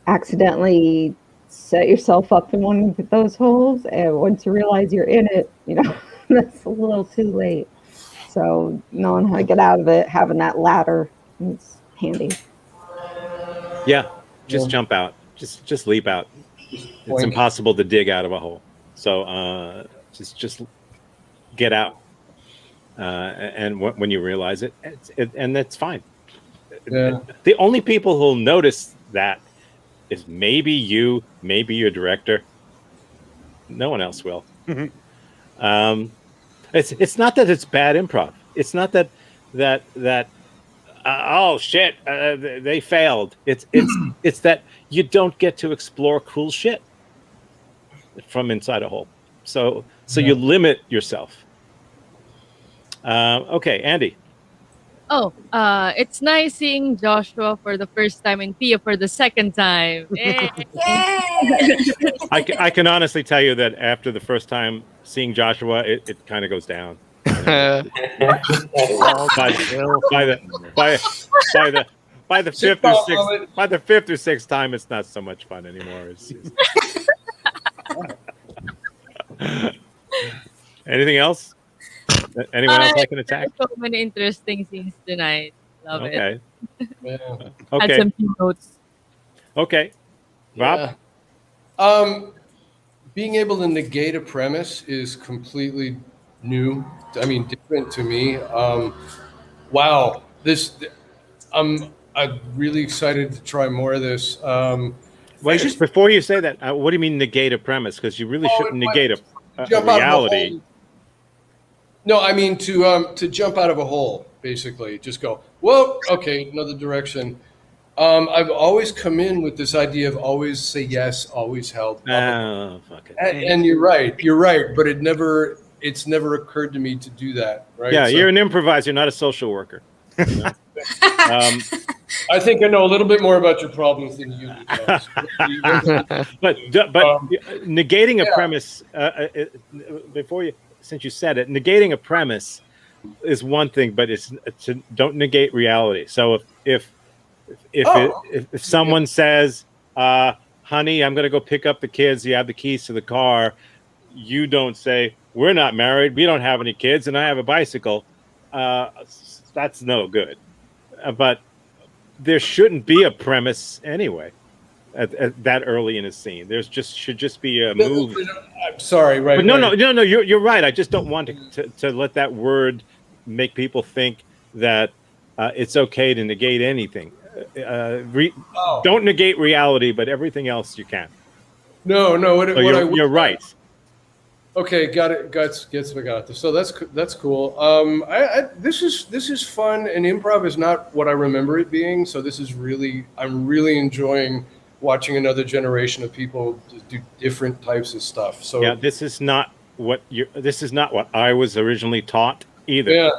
Speaker 5: accidentally set yourself up in one of those holes, and once you realize you're in it, that's a little too late. So knowing how to get out of it, having that ladder, is handy.
Speaker 1: Yeah, just jump out. Just leap out. It's impossible to dig out of a hole. So just get out. and when you realize it, and that's fine.
Speaker 3: Yeah.
Speaker 1: The only people who'll notice that is maybe you, maybe your director. No one else will. It's not that it's bad improv. It's not that oh shit, they failed. It's that you don't get to explore cool shit from inside a hole. So you limit yourself. Okay, Andy.
Speaker 2: Oh, it's nice seeing Joshua for the first time and Pia for the second time. Yay!
Speaker 9: Yay!
Speaker 1: I can honestly tell you that after the first time seeing Joshua, it kind of goes down. By the fifth or sixth time, it's not so much fun anymore. Anything else? Anyone else like an attack?
Speaker 2: So many interesting scenes tonight. Love it.
Speaker 3: Yeah.
Speaker 2: Had
Speaker 1: Okay.
Speaker 2: some few notes.
Speaker 1: Okay. Rob?
Speaker 3: Yeah. Being able to negate a premise is completely new. I mean, different to me. Wow. I'm really excited to try more of this.
Speaker 1: Wait, just before you say that, what do you mean negate a premise? Because you really shouldn't negate a
Speaker 3: jump out of a
Speaker 1: reality.
Speaker 3: hole. No, I mean to jump out of a hole, basically. Just go, whoa, okay, another direction. I've always come in with this idea of always say yes, always help.
Speaker 1: Oh, fuck it.
Speaker 3: And you're right, but it's never occurred to me to do that, right?
Speaker 1: Yeah,
Speaker 3: So
Speaker 1: you're an improviser, not a social worker. You know?
Speaker 3: I think I know a little bit more about your problems than you do.
Speaker 1: but negating a premise since you said it, negating a premise is one thing, but don't negate reality. So if someone says, "Honey, I'm going to go pick up the kids. You have the keys to the car," you don't say, "We're not married. We don't have any kids, and I have a bicycle." That's no good. But there shouldn't be a premise anyway at that early in a scene. Should just be a move.
Speaker 3: I'm sorry, right?
Speaker 1: But no. You're right. I just don't want to let that word make people think that it's okay to negate anything. Don't negate reality, but everything else you can.
Speaker 3: No.
Speaker 1: You're right.
Speaker 3: Okay, got it. Gets got this. So that's cool. This is fun, and improv is not what I remember it being. So I'm really enjoying watching another generation of people do different types of stuff. So
Speaker 1: yeah, this is not what I was originally taught either.
Speaker 3: Yeah,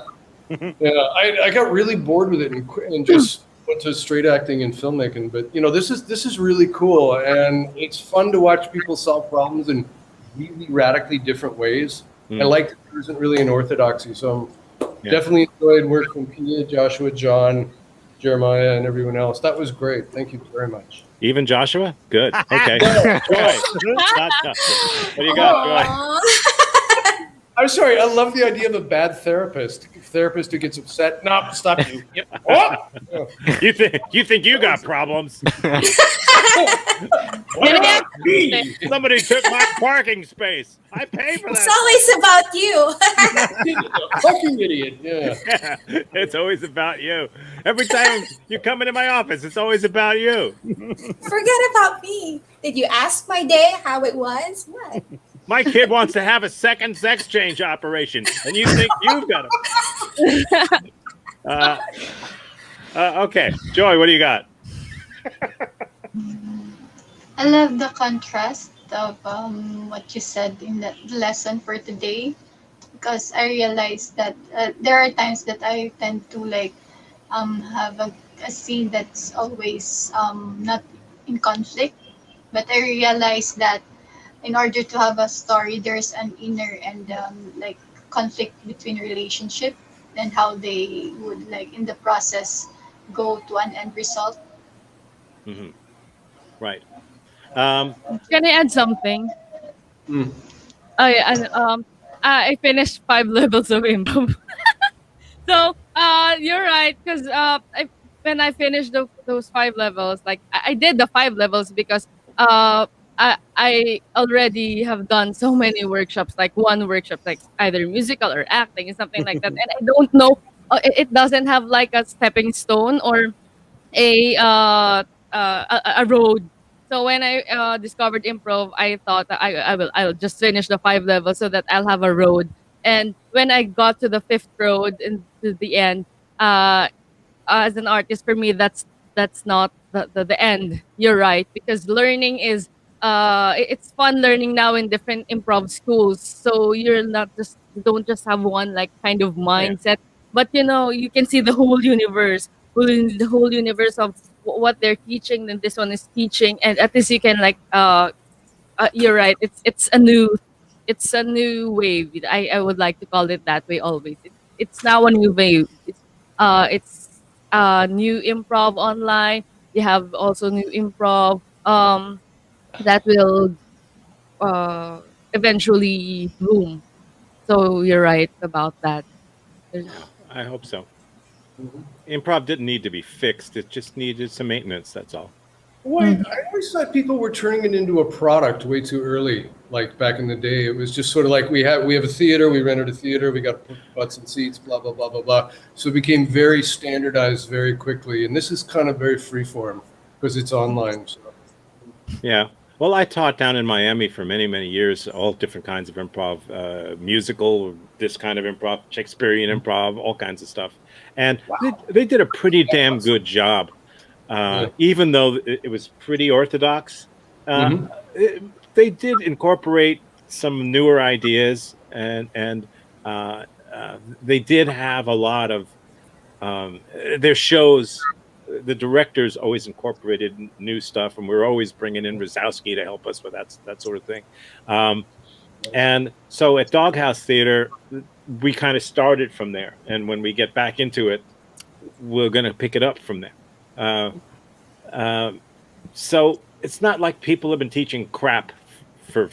Speaker 3: I got really bored with it and just went to straight acting and filmmaking. But this is really cool, and it's fun to watch people solve problems in really radically different ways. I like that there isn't really an orthodoxy. So definitely enjoyed working with Pia, Joshua, John, Jeremiah, and everyone else. That was great. Thank you very much.
Speaker 1: Even Joshua? Good. Okay. Joy. What do you got, Joy?
Speaker 3: I'm sorry. I love the idea of a bad therapist who gets upset. No, stop you. Yep. Oh.
Speaker 1: You think you got problems?
Speaker 3: What about me?
Speaker 1: Somebody took my parking space. I pay for that.
Speaker 9: It's always about you.
Speaker 3: Fucking idiot. Yeah.
Speaker 1: It's always about you. Every time you come into my office, it's always about you.
Speaker 9: Forget about me. Did you ask my day how it was? What?
Speaker 1: My kid wants to have a second sex change operation, and you think you've got it. Okay, Joy, what do you got?
Speaker 7: I love the contrast of what you said in the lesson for today, because I realized that there are times that I tend to have a scene that's always not in conflict, but I realized that in order to have a story, there's an inner and conflict between relationship and how they would in the process go to an end result.
Speaker 1: Mm-hmm. Right.
Speaker 2: Can I add something? I finished 5 levels of improv. So you're right, because when I finished those 5 levels, I did the 5 levels because I already have done so many workshops, like one workshop, like either musical or acting and something like that, and I don't know. It doesn't have like a stepping stone or a road. So when I discovered improv, I thought that I'll just finish the 5 levels so that I'll have a road. And when I got to the fifth road and to the end, uh, as an artist, for me, that's not the end. You're right, because learning is it's fun learning now in different improv schools. So you're not just you don't just have one like kind of
Speaker 1: Yeah.
Speaker 2: mindset, but you can see the whole universe, the whole universe of what they're teaching. Then this one is teaching, and at least you can like you're right. It's a new wave. I would like to call it that way always. It's now a new wave. It's new improv online. You have also new improv that will uh eventually bloom. So you're right about that. There's,
Speaker 1: Yeah, I hope so.
Speaker 3: Mhm.
Speaker 1: Improv didn't need to be fixed; it just needed some maintenance. That's all.
Speaker 3: Well, I always thought people were turning it into a product way too early. Like back in the day, it was just sort of like we have a theater, we rented a theater, we got butts and seats, blah blah blah blah blah. So it became very standardized very quickly, and this is kind of very freeform because it's online. So.
Speaker 1: Yeah. Well, I taught down in Miami for many, many years, all different kinds of improv, musical, this kind of improv, Shakespearean improv, all kinds of stuff. And they did a pretty damn good job,
Speaker 3: Yeah.
Speaker 1: even though it was pretty orthodox.
Speaker 3: Mhm.
Speaker 1: They did incorporate some newer ideas, and they did have a lot of their shows. The directors always incorporated new stuff, and we are always bringing in Rosowski to help us with that sort of thing. And so at Doghouse Theater, we kind of started from there, and when we get back into it, we're going to pick it up from there. So it's not like people have been teaching crap for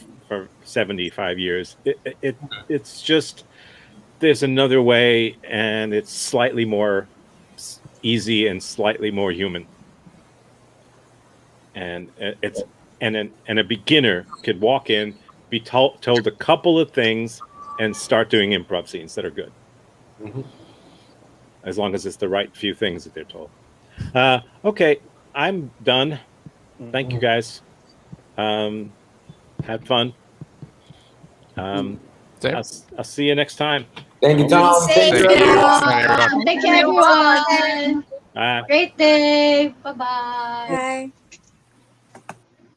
Speaker 1: 75 years. It's just there's another way, and it's slightly more easy and slightly more human. And a beginner could walk in, be told a couple of things, and start doing improv scenes that are good.
Speaker 3: Mhm.
Speaker 1: As long as it's the right few things that they're told. Okay, I'm done. Thank you guys. Had fun.
Speaker 6: Same.
Speaker 1: I'll see you next time.
Speaker 4: Thank you, Tom.
Speaker 9: Thank
Speaker 4: Thank
Speaker 9: you.
Speaker 4: you.
Speaker 7: Thank you, everyone.
Speaker 1: Bye.
Speaker 7: Great day. Bye bye.
Speaker 9: Bye.